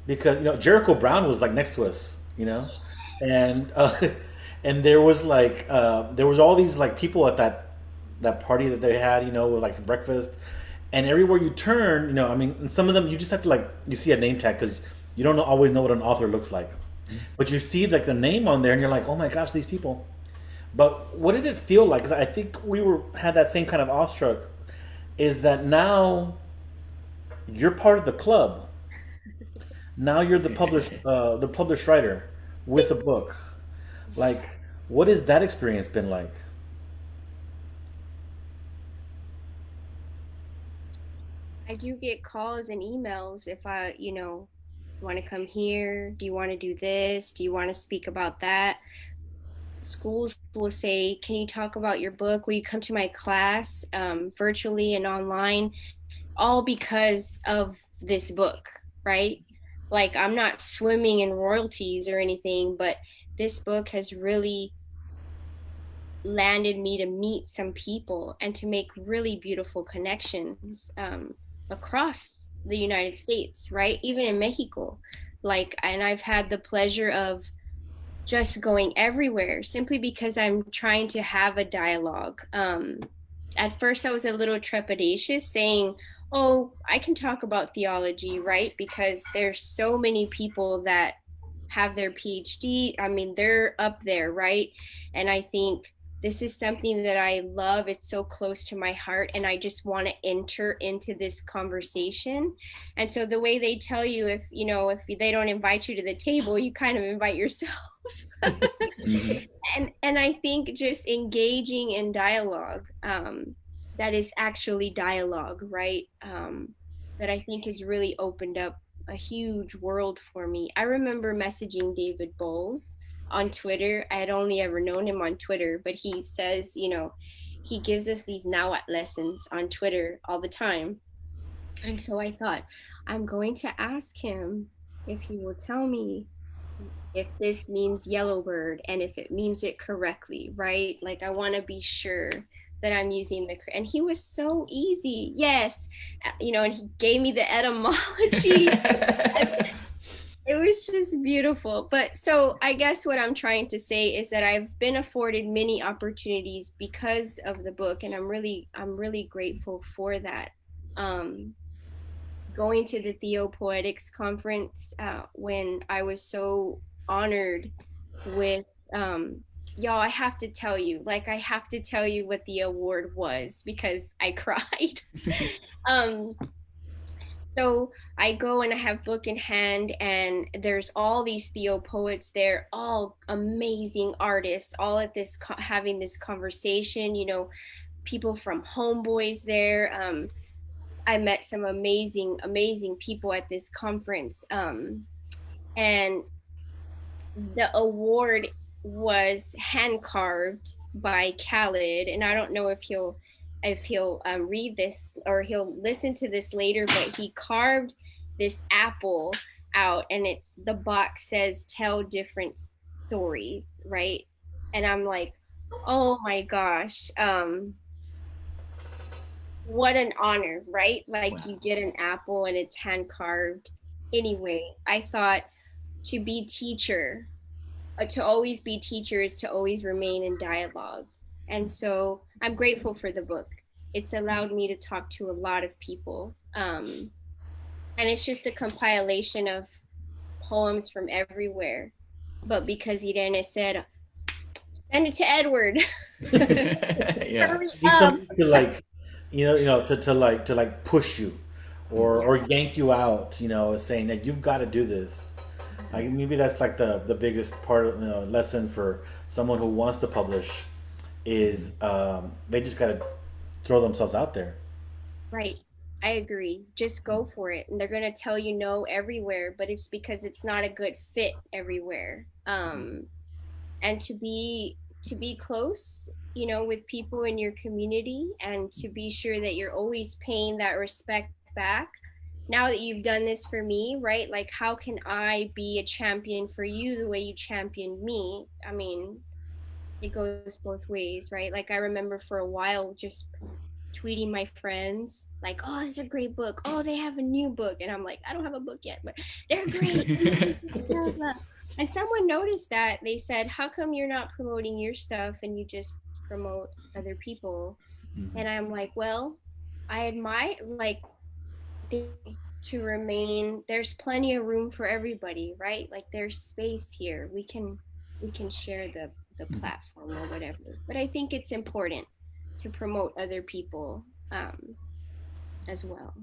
because Jericho Brown was like next to us, and and there was all these like people at that party that they had, with like breakfast, and everywhere you turn, I mean, and some of them you just have to like you see a name tag because you don't always know what an author looks like, but you see like the name on there, and you're like, oh my gosh, these people. But what did it feel like? Because I think we were had that same kind of awestruck. Is that now you're part of the club? Now you're the published writer with a book. Like, what has that experience been like? I do get calls and emails if I, want to come here. Do you want to do this? Do you want to speak about that? Schools will say, can you talk about your book? Will you come to my class virtually and online? All because of this book, right? Like I'm not swimming in royalties or anything, but this book has really landed me to meet some people and to make really beautiful connections across the United States, right? Even in Mexico. Like, and I've had the pleasure of just going everywhere simply because I'm trying to have a dialogue. At first, I was a little trepidatious saying, oh, I can talk about theology, right? Because there's so many people that have their PhD. I mean, they're up there, right? And I think this is something that I love. It's so close to my heart, and I just want to enter into this conversation. And so the way they tell you, if they don't invite you to the table, you kind of invite yourself. Mhm. And I think just engaging in dialogue, that is actually dialogue, right? That I think has really opened up a huge world for me. I remember messaging David Bowles on Twitter. I had only ever known him on Twitter, but he says, he gives us these Nahuatl lessons on Twitter all the time. And so I thought, I'm going to ask him if he will tell me if this means yellowbird and if it means it correctly, right? Like I want to be sure that I'm using and he was so easy. Yes. And he gave me the etymology. It was just beautiful. But so I guess what I'm trying to say is that I've been afforded many opportunities because of the book, and I'm really grateful for that. Um going to the Theopoetics conference when I was so honored with y'all. I have to tell you, like, I have to tell you what the award was because I cried. um, so I go and I have book in hand, and there's all these Theo poets there, all amazing artists, all at this having this conversation. You know, people from Homeboys there. I met some amazing, amazing people at this conference. And the award was hand carved by Khaled, and I don't know if he'll read this or he'll listen to this later, but he carved this apple out, and it's the box says "Tell Different Stories," right? And I'm like, oh my gosh, what an honor, right? Like Wow. you get an apple and it's hand carved. Anyway, I thought to be teacher, to always be teacher is to always remain in dialogue. And so I'm grateful for the book. It's allowed me to talk to a lot of people. And it's just a compilation of poems from everywhere. But because Irene said, send it to Edward. Yeah. Hurry Need up. somebody to like, to like push you, or yank you out. Saying that you've got to do this. Like maybe that's like the biggest part of lesson for someone who wants to publish is they just got to throw themselves out there. Right. I agree. Just go for it. And they're going to tell you no everywhere, but it's because it's not a good fit everywhere. And to be close, with people in your community, and to be sure that you're always paying that respect back. Now that you've done this for me, right? Like, how can I be a champion for you the way you championed me? I mean, it goes both ways, right? Like, I remember for a while just tweeting my friends, like, oh, this is a great book. Oh, they have a new book. And I'm like, I don't have a book yet, but they're great. Blah, blah. And someone noticed that. They said, how come you're not promoting your stuff and you just promote other people? And I'm like, well, I admire, like, to remain, there's plenty of room for everybody, right? Like, there's space here. We can share the platform or whatever. But I think it's important to promote other people as well.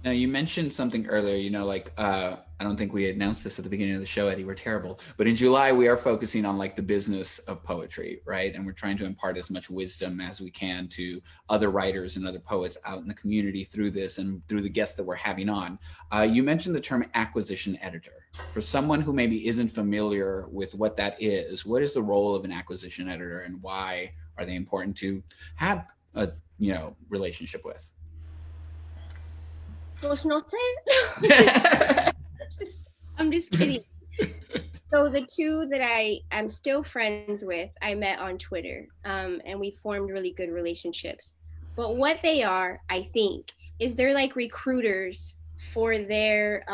Now, you mentioned something earlier, like I don't think we announced this at the beginning of the show, Eddie. We're terrible. But in July, we are focusing on like the business of poetry, right? And we're trying to impart as much wisdom as we can to other writers and other poets out in the community through this and through the guests that we're having on. You mentioned the term acquisition editor. For someone who maybe isn't familiar with what that is, what is the role of an acquisition editor, and why are they important to have a relationship with? Pues no sé. I'm just kidding. So the two that I am still friends with, I met on Twitter, and we formed really good relationships. But what they are, I think, is they're like recruiters for their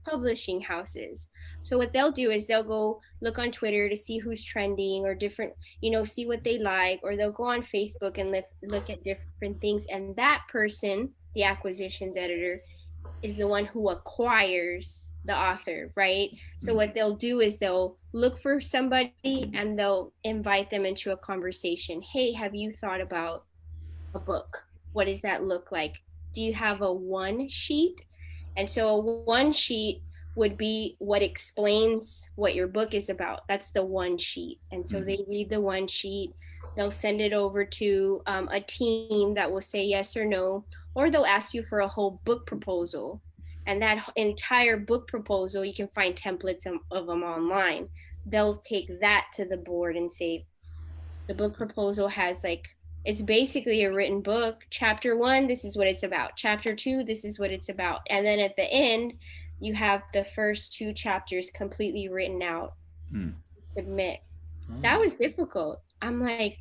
publishing houses. So what they'll do is they'll go look on Twitter to see who's trending or different, see what they like, or they'll go on Facebook and look at different things. And that person, the acquisitions editor, is the one who acquires the author, right? So what they'll do is they'll look for somebody and they'll invite them into a conversation. Hey, have you thought about a book? What does that look like? Do you have a one sheet? And so a one sheet would be what explains what your book is about. That's the one sheet. And so they read the one sheet. They'll send it over to a team that will say yes or no, or they'll ask you for a whole book proposal. And that entire book proposal, you can find templates of them online. They'll take that to the board and say, the book proposal has it's basically a written book. Chapter 1, this is what it's about. Chapter 2, this is what it's about. And then at the end, you have the first 2 chapters completely written out to submit. That was difficult. I'm like,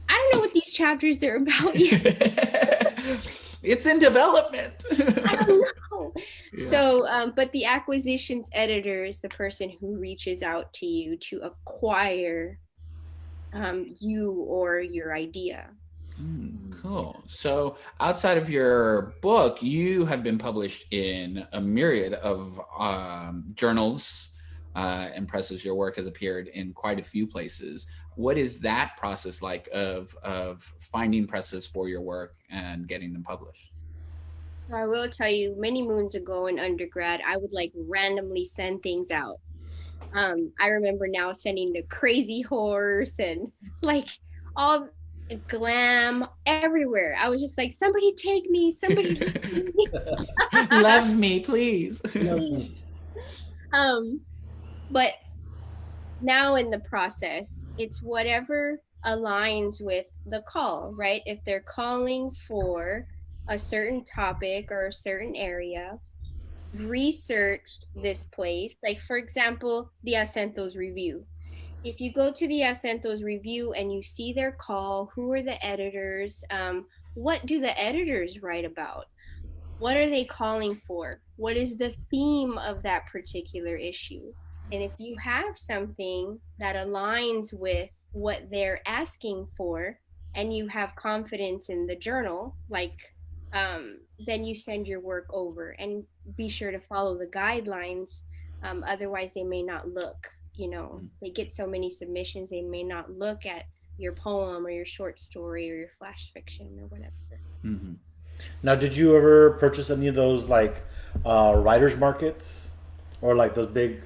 I don't know what these chapters are about yet. It's in development. I don't know. Yeah. So, but the acquisitions editor is the person who reaches out to you to acquire you or your idea. Cool. So, outside of your book, you have been published in a myriad of journals and presses. Your work has appeared in quite a few places. What is that process like of finding presses for your work and getting them published? So I will tell you, many moons ago in undergrad, I would like randomly send things out. I remember now sending the Crazy Horse and like all glam everywhere. I was just like, somebody take me, somebody take me. Love me, please. Love Please. me. um, but now in the process, it's whatever aligns with the call, right? If they're calling for a certain topic or a certain area, researched this place. Like, for example, the Acentos review. If you go to the Acentos review and you see their call, who are the editors? What do the editors write about? What are they calling for? What is the theme of that particular issue? And if you have something that aligns with what they're asking for, and you have confidence in the journal, like, then you send your work over and be sure to follow the guidelines. Otherwise, they may not look, they get so many submissions, they may not look at your poem or your short story or your flash fiction or whatever. Mhm. Now, did you ever purchase any of those like writers markets or like those big,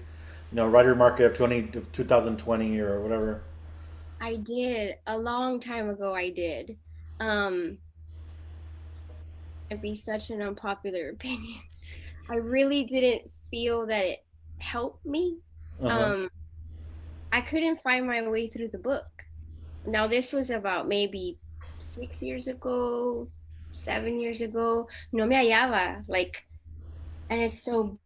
writer market of 2020 or whatever? I did a long time ago. I did. Um, it'd be such an unpopular opinion. I really didn't feel that it helped me. Uh huh. Um, I couldn't find my way through the book. Now, this was about maybe 6 years ago, 7 years ago. No me hallaba, like, and it's so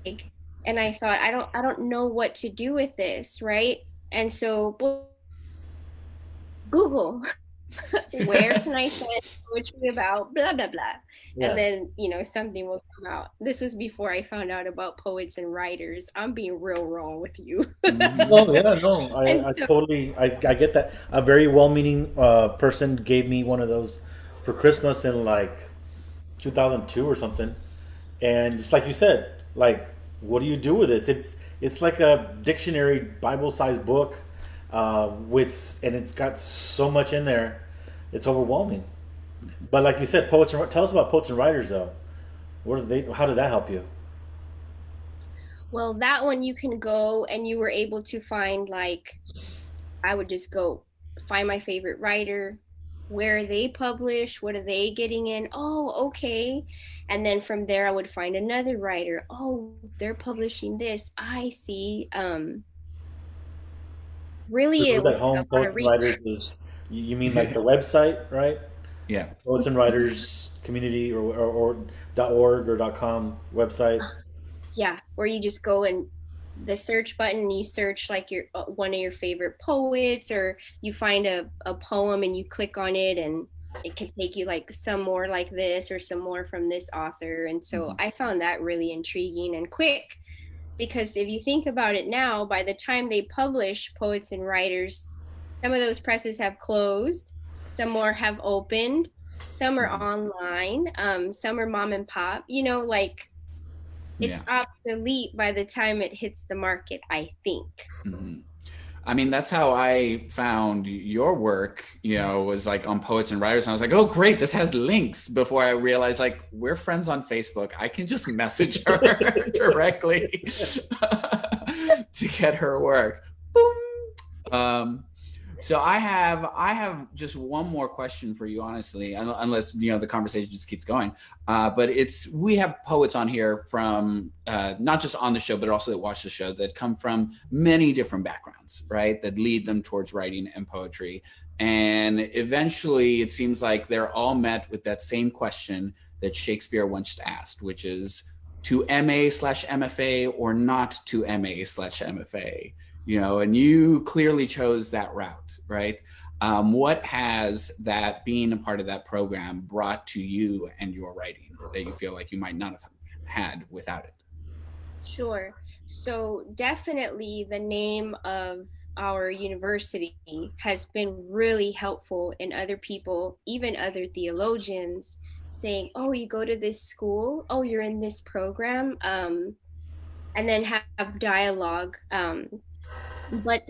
big. And I thought, I don't know what to do with this, right? And so, Google. Where can I find poetry about blah blah blah? And Yeah. then, something will come out. This was before I found out about poets and writers. I'm being real raw with you. Mhm. No, yeah, no, And I so, totally, I get that. A very well-meaning person gave me one of those for Christmas in like 2002 or something, and just like you said, like, what do you do with this? It's like a dictionary, Bible-sized book, and it's got so much in there, it's overwhelming. But like you said, tell us about poets and writers though. What are they? How did that help you? well, that one you can go and you were able to find, like, I would just go find my favorite writer, where they publish, what are they getting in? Oh, okay. And then from there I would find another writer. Oh, they're publishing this. I see. Really Was it that was a home lot poets of and research. writers is you mean like the website, right? Yeah. Poets and writers community or .org or .com website. Yeah, where you just go and the search button and you search like your one of your favorite poets, or you find a poem and you click on it and it can take you like some more like this or some more from this author. And so Mhm. I found that really intriguing and quick, because if you think about it now, by the time they publish poets and writers, some of those presses have closed, some more have opened, some are Mhm. online, some are mom and pop, like Yeah. it's obsolete by the time it hits the market, I think. Mhm. I mean, that's how I found your work, was like on Poets and Writers. And I was like, oh, great, this has links, before I realized, like, we're friends on Facebook. I can just message her directly to get her work. Boom. So I have just one more question for you, honestly, unless the conversation just keeps going. But we have poets on here from not just on the show, but also that watch the show, that come from many different backgrounds, right? That lead them towards writing and poetry, and eventually it seems like they're all met with that same question that Shakespeare once asked, which is, to MA/MFA or not to MA/MFA? And you clearly chose that route, right? What has that, being a part of that program, brought to you and your writing that you feel like you might not have had without it? Sure. So definitely the name of our university has been really helpful in other people, even other theologians, saying, "Oh, you go to this school. Oh, you're in this program," and then have dialogue. But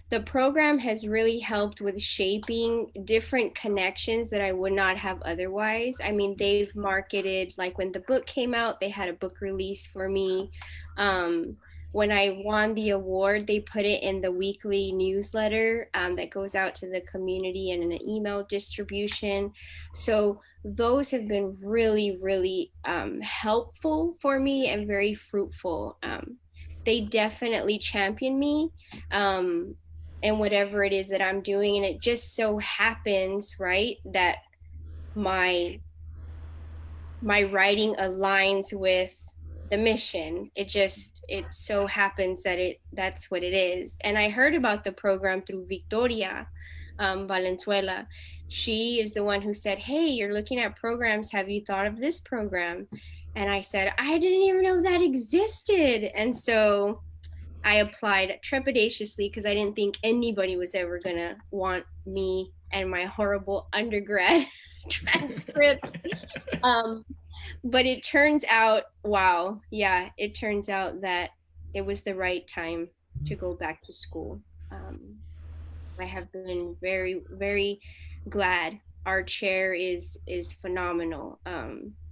the program has really helped with shaping different connections that I would not have otherwise. I mean, they've marketed, like when the book came out, they had a book release for me. um, when I won the award, they put it in the weekly newsletter that goes out to the community and an email distribution. So those have been really, really helpful for me and very fruitful. They definitely champion me, um, and whatever it is that I'm doing. And it just so happens, right, that my my writing aligns with the mission. It so happens that that's what it is. And I heard about the program through Victoria Valenzuela. She is the one who said, "Hey, you're looking at programs. Have you thought of this program?" And I said, "I didn't even know that existed." And so I applied trepidatiously because I didn't think anybody was ever gonna want me and my horrible undergrad transcript. Um, but it turns out, wow, yeah, it turns out that it was the right time to go back to school. Um, I have been very, very glad. Our chair is phenomenal.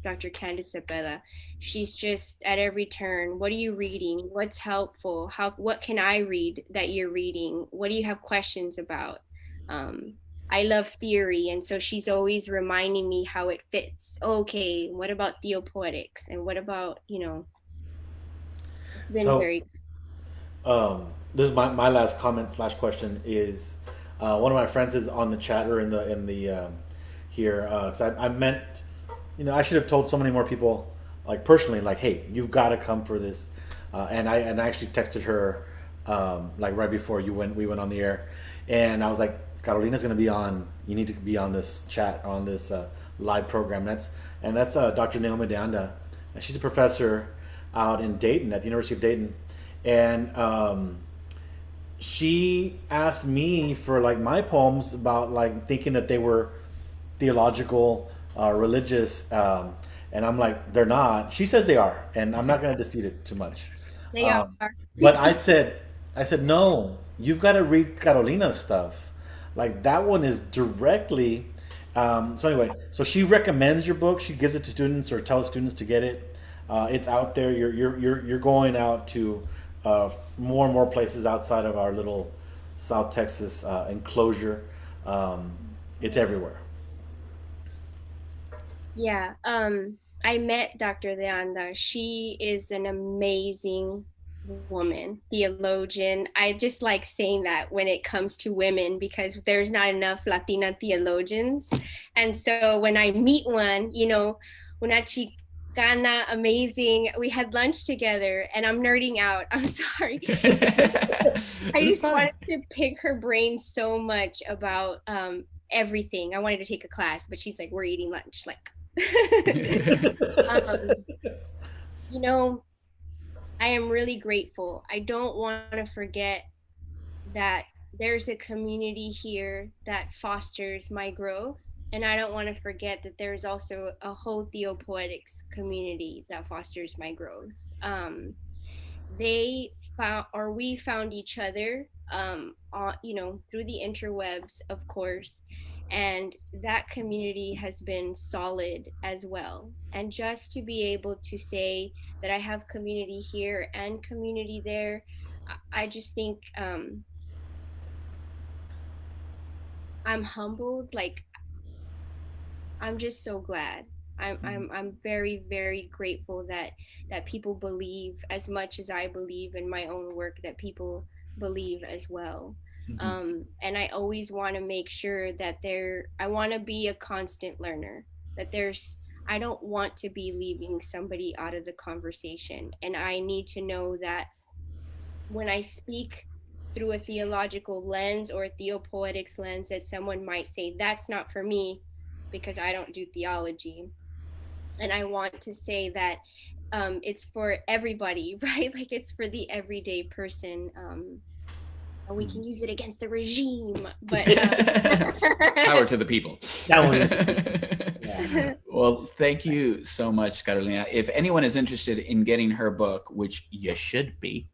Dr. Candice Cepeda. She's just at every turn. What are you reading? What's helpful? What can I read that you're reading? What do you have questions about? Um, I love theory, and so she's always reminding me how it fits. Okay, what about theopoetics? And what about, it's been So very. this is my last comment slash question is one of my friends is on the chat or in the here because I meant I should have told so many more people like personally like hey you've got to come for this and I actually texted her like right before we went on the air and I was like Carolina's gonna be on, you need to be on this chat on this live program. That's Dr. Naomi Deanda, and she's a professor out in Dayton at the University of Dayton, and she asked me for like my poems about like thinking that they were theological, religious, and I'm like they're not. She says they are, and I'm not going to dispute it too much. They are. Um, but I said no. You've got to read Carolina's stuff. Like that one is directly. So anyway, so she recommends your book. She gives it to students or tells students to get it. It's out there. You're going out to more and more places outside of our little South Texas enclosure. It's everywhere. Yeah, I met Dr. Leanda. She is an amazing woman, theologian. I just like saying that when it comes to women because there's not enough Latina theologians. And so when I meet one, una Chicana, amazing. We had lunch together and I'm nerding out. I'm sorry. I It's just fine. wanted to pick her brain so much about everything. I wanted to take a class, but she's like, "We're eating lunch." Like, um, you know, I am really grateful. I don't want to forget that there's a community here that fosters my growth. And I don't want to forget that there's also a whole Theopoetics community that fosters my growth. They found, or we found each other, through the interwebs, of course. And that community has been solid as well. And just to be able to say that I have community here and community there, I just think I'm humbled. Like, I'm just so glad. I'm very, very grateful that people believe as much as I believe in my own work, that people believe as well. Mhm. And I always want to make sure that I want to be a constant learner, that I don't want to be leaving somebody out of the conversation. And I need to know that when I speak through a theological lens or a theopoetics lens, that someone might say, "That's not for me because I don't do theology." And I want to say that it's for everybody, right? Like, it's for the everyday person. and we can use it against the regime. But power to the people. Yeah. Well, thank you so much, Carolina. If anyone is interested in getting her book, which you should be,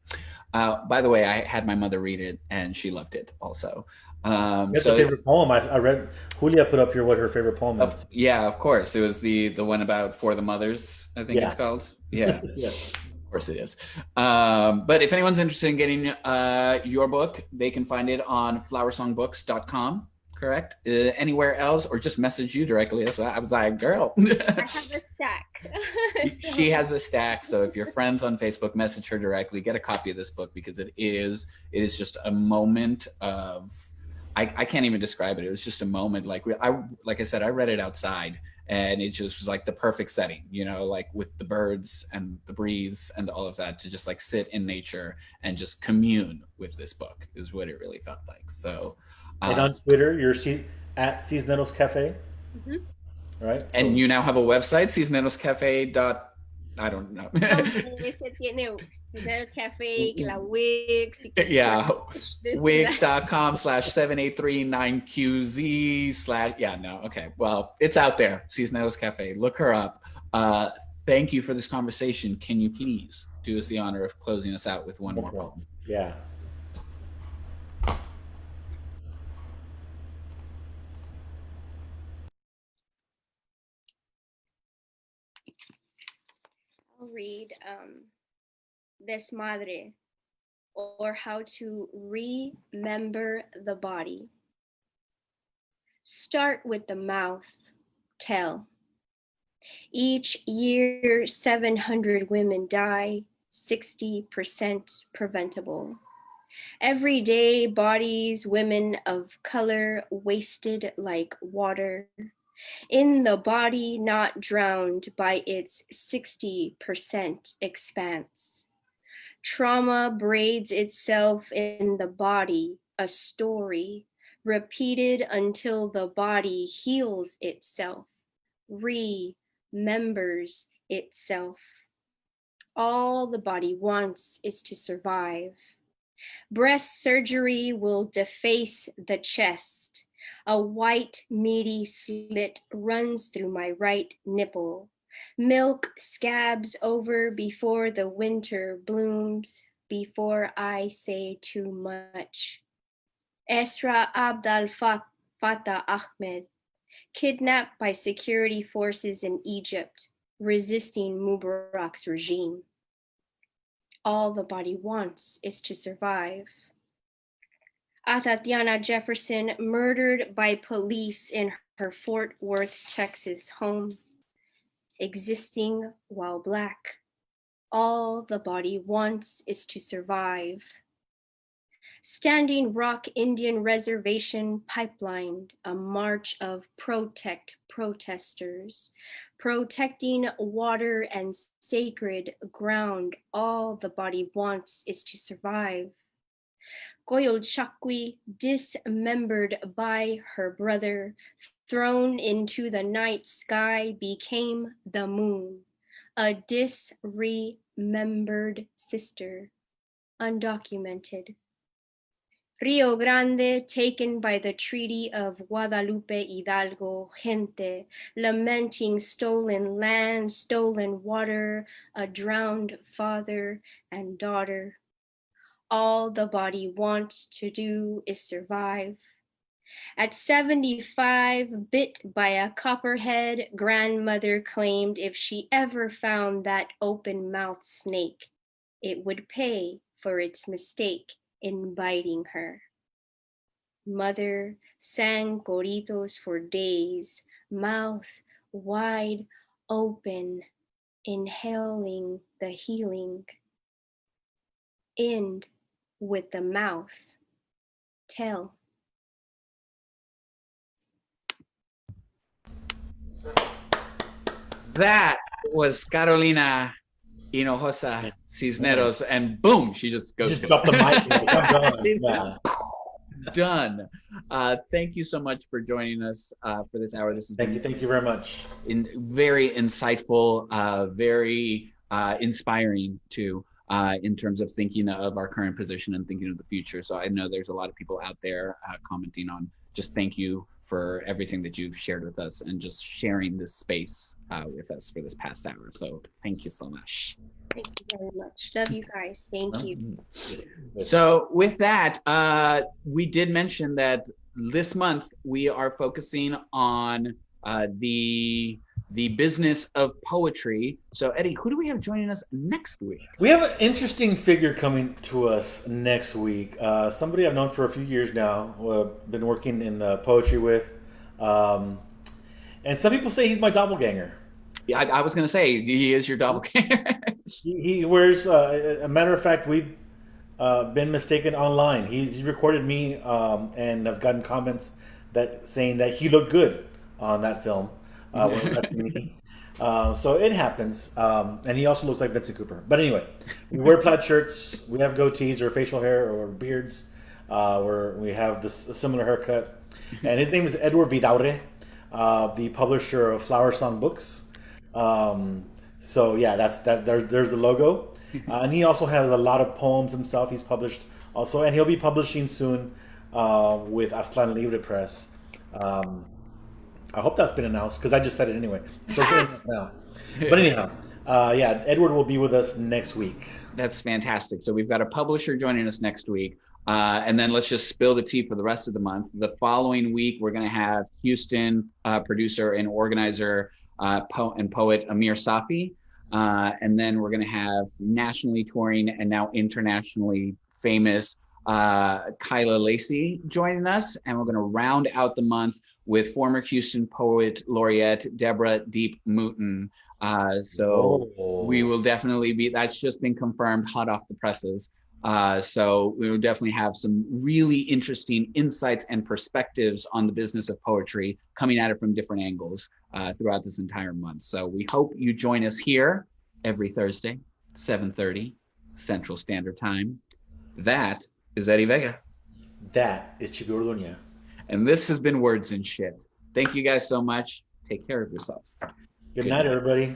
by the way, I had my mother read it and she loved it also. That's a favorite poem. I read Julia put up here what her favorite poem is. Yeah, of course. It was the one about For the Mothers, I think it's called. Yeah. Yeah. Of course it is. But if anyone's interested in getting your book, they can find it on flowersongbooks.com. Correct? Anywhere else, or just message you directly. That's why I was like, girl. I have a stack. She has a stack. So if you're friends on Facebook, message her directly. Get a copy of this book, because it is just a moment of, I can't even describe it. It was just a moment. Like I said, I read it outside, and it just was like the perfect setting, like with the birds and the breeze and all of that, to just like sit in nature and just commune with this book is what it really felt like. So. And on Twitter, you're at Cisneros Cafe, right? So, and you now have a website, Cisneroscafe. I don't know. Cisneros Cafe, la Wix. Yeah, wix.com/7839QZ/ yeah, no, okay. Well, it's out there, Cisneros Cafe. Look her up. Thank you for this conversation. Can you please do us the honor of closing us out with one more poem? Yeah. I'll read Desmadre, or How to Remember the Body. Start with the mouth. Tell. Each year, 700 women die, 60% preventable. Every day, bodies, women of color, wasted like water. In the body, not drowned by its 60% expanse. Trauma braids itself in the body, a story, repeated until the body heals itself, remembers itself. All the body wants is to survive. Breast surgery will deface the chest. A white, meaty slit runs through my right nipple. Milk scabs over before the winter blooms, before I say too much. Esra Abdel Fattah Ahmed, kidnapped by security forces in Egypt, resisting Mubarak's regime. All the body wants is to survive. Tatiana Jefferson, murdered by police in her Fort Worth, Texas home, existing while Black. All the body wants is to survive. Standing Rock Indian Reservation pipelined a march of protesters, protecting water and sacred ground. All the body wants is to survive. Goyolchakwi, dismembered by her brother, thrown into the night sky, became the moon, a disremembered sister, undocumented. Rio Grande, taken by the Treaty of Guadalupe Hidalgo, gente, lamenting stolen land, stolen water, a drowned father and daughter. All the body wants to do is survive. At 75, bit by a copperhead, grandmother claimed if she ever found that open-mouthed snake, it would pay for its mistake in biting her. Mother sang corridos for days, mouth wide open, inhaling the healing. End with the mouth. Tell. That was Carolina Hinojosa-Cisneros, and boom, she just goes. Just drop the mic. Yeah. Done. Thank you so much for joining us for this hour. This is Thank you very much. Very insightful, very inspiring too. in terms of thinking of our current position and thinking of the future. So I know there's a lot of people out there commenting on just thank you for everything that you've shared with us and just sharing this space with us for this past hour. So thank you so much. Thank you very much. Love you guys. Thank you. So with that, we did mention that this month we are focusing on the business of poetry. So Eddie, who do we have joining us next week? We have an interesting figure coming to us next week. Somebody I've known for a few years now, who I've been working in the poetry with. And some people say he's my doppelganger. Yeah, I was going to say, he is your doppelganger. He wears, a matter of fact, we've been mistaken online. He's recorded me and has gotten comments that saying that he looked good on that film. So it happens. And he also looks like Vincent Cooper. But anyway, we wear plaid shirts, we have goatees or facial hair or beards, where we have this a similar haircut. And his name is Edward Vidaurre, the publisher of FlowerSong Books. So yeah, there's the logo. And he also has a lot of poems himself. He's published also, and he'll be publishing soon with Aztlan Libre Press. I hope that's been announced because I just said it anyway. So now. But anyhow, yeah, Edward will be with us next week. That's fantastic. So we've got a publisher joining us next week. And then let's just spill the tea for the rest of the month. The following week, we're going to have Houston producer and organizer and poet Amir Safi. And then we're going to have nationally touring and now internationally famous Kyla Lacey joining us. And we're going to round out the month with former Houston poet laureate Deborah Deep Mooten. We will definitely be, that's just been confirmed hot off the presses. So we will definitely have some really interesting insights and perspectives on the business of poetry coming at it from different angles throughout this entire month. So we hope you join us here every Thursday, 7:30 Central Standard Time. That is Eddie Vega. That is Chico Ordoña. And this has been Words and Shit. Thank you guys so much. Take care of yourselves. Good night, everybody.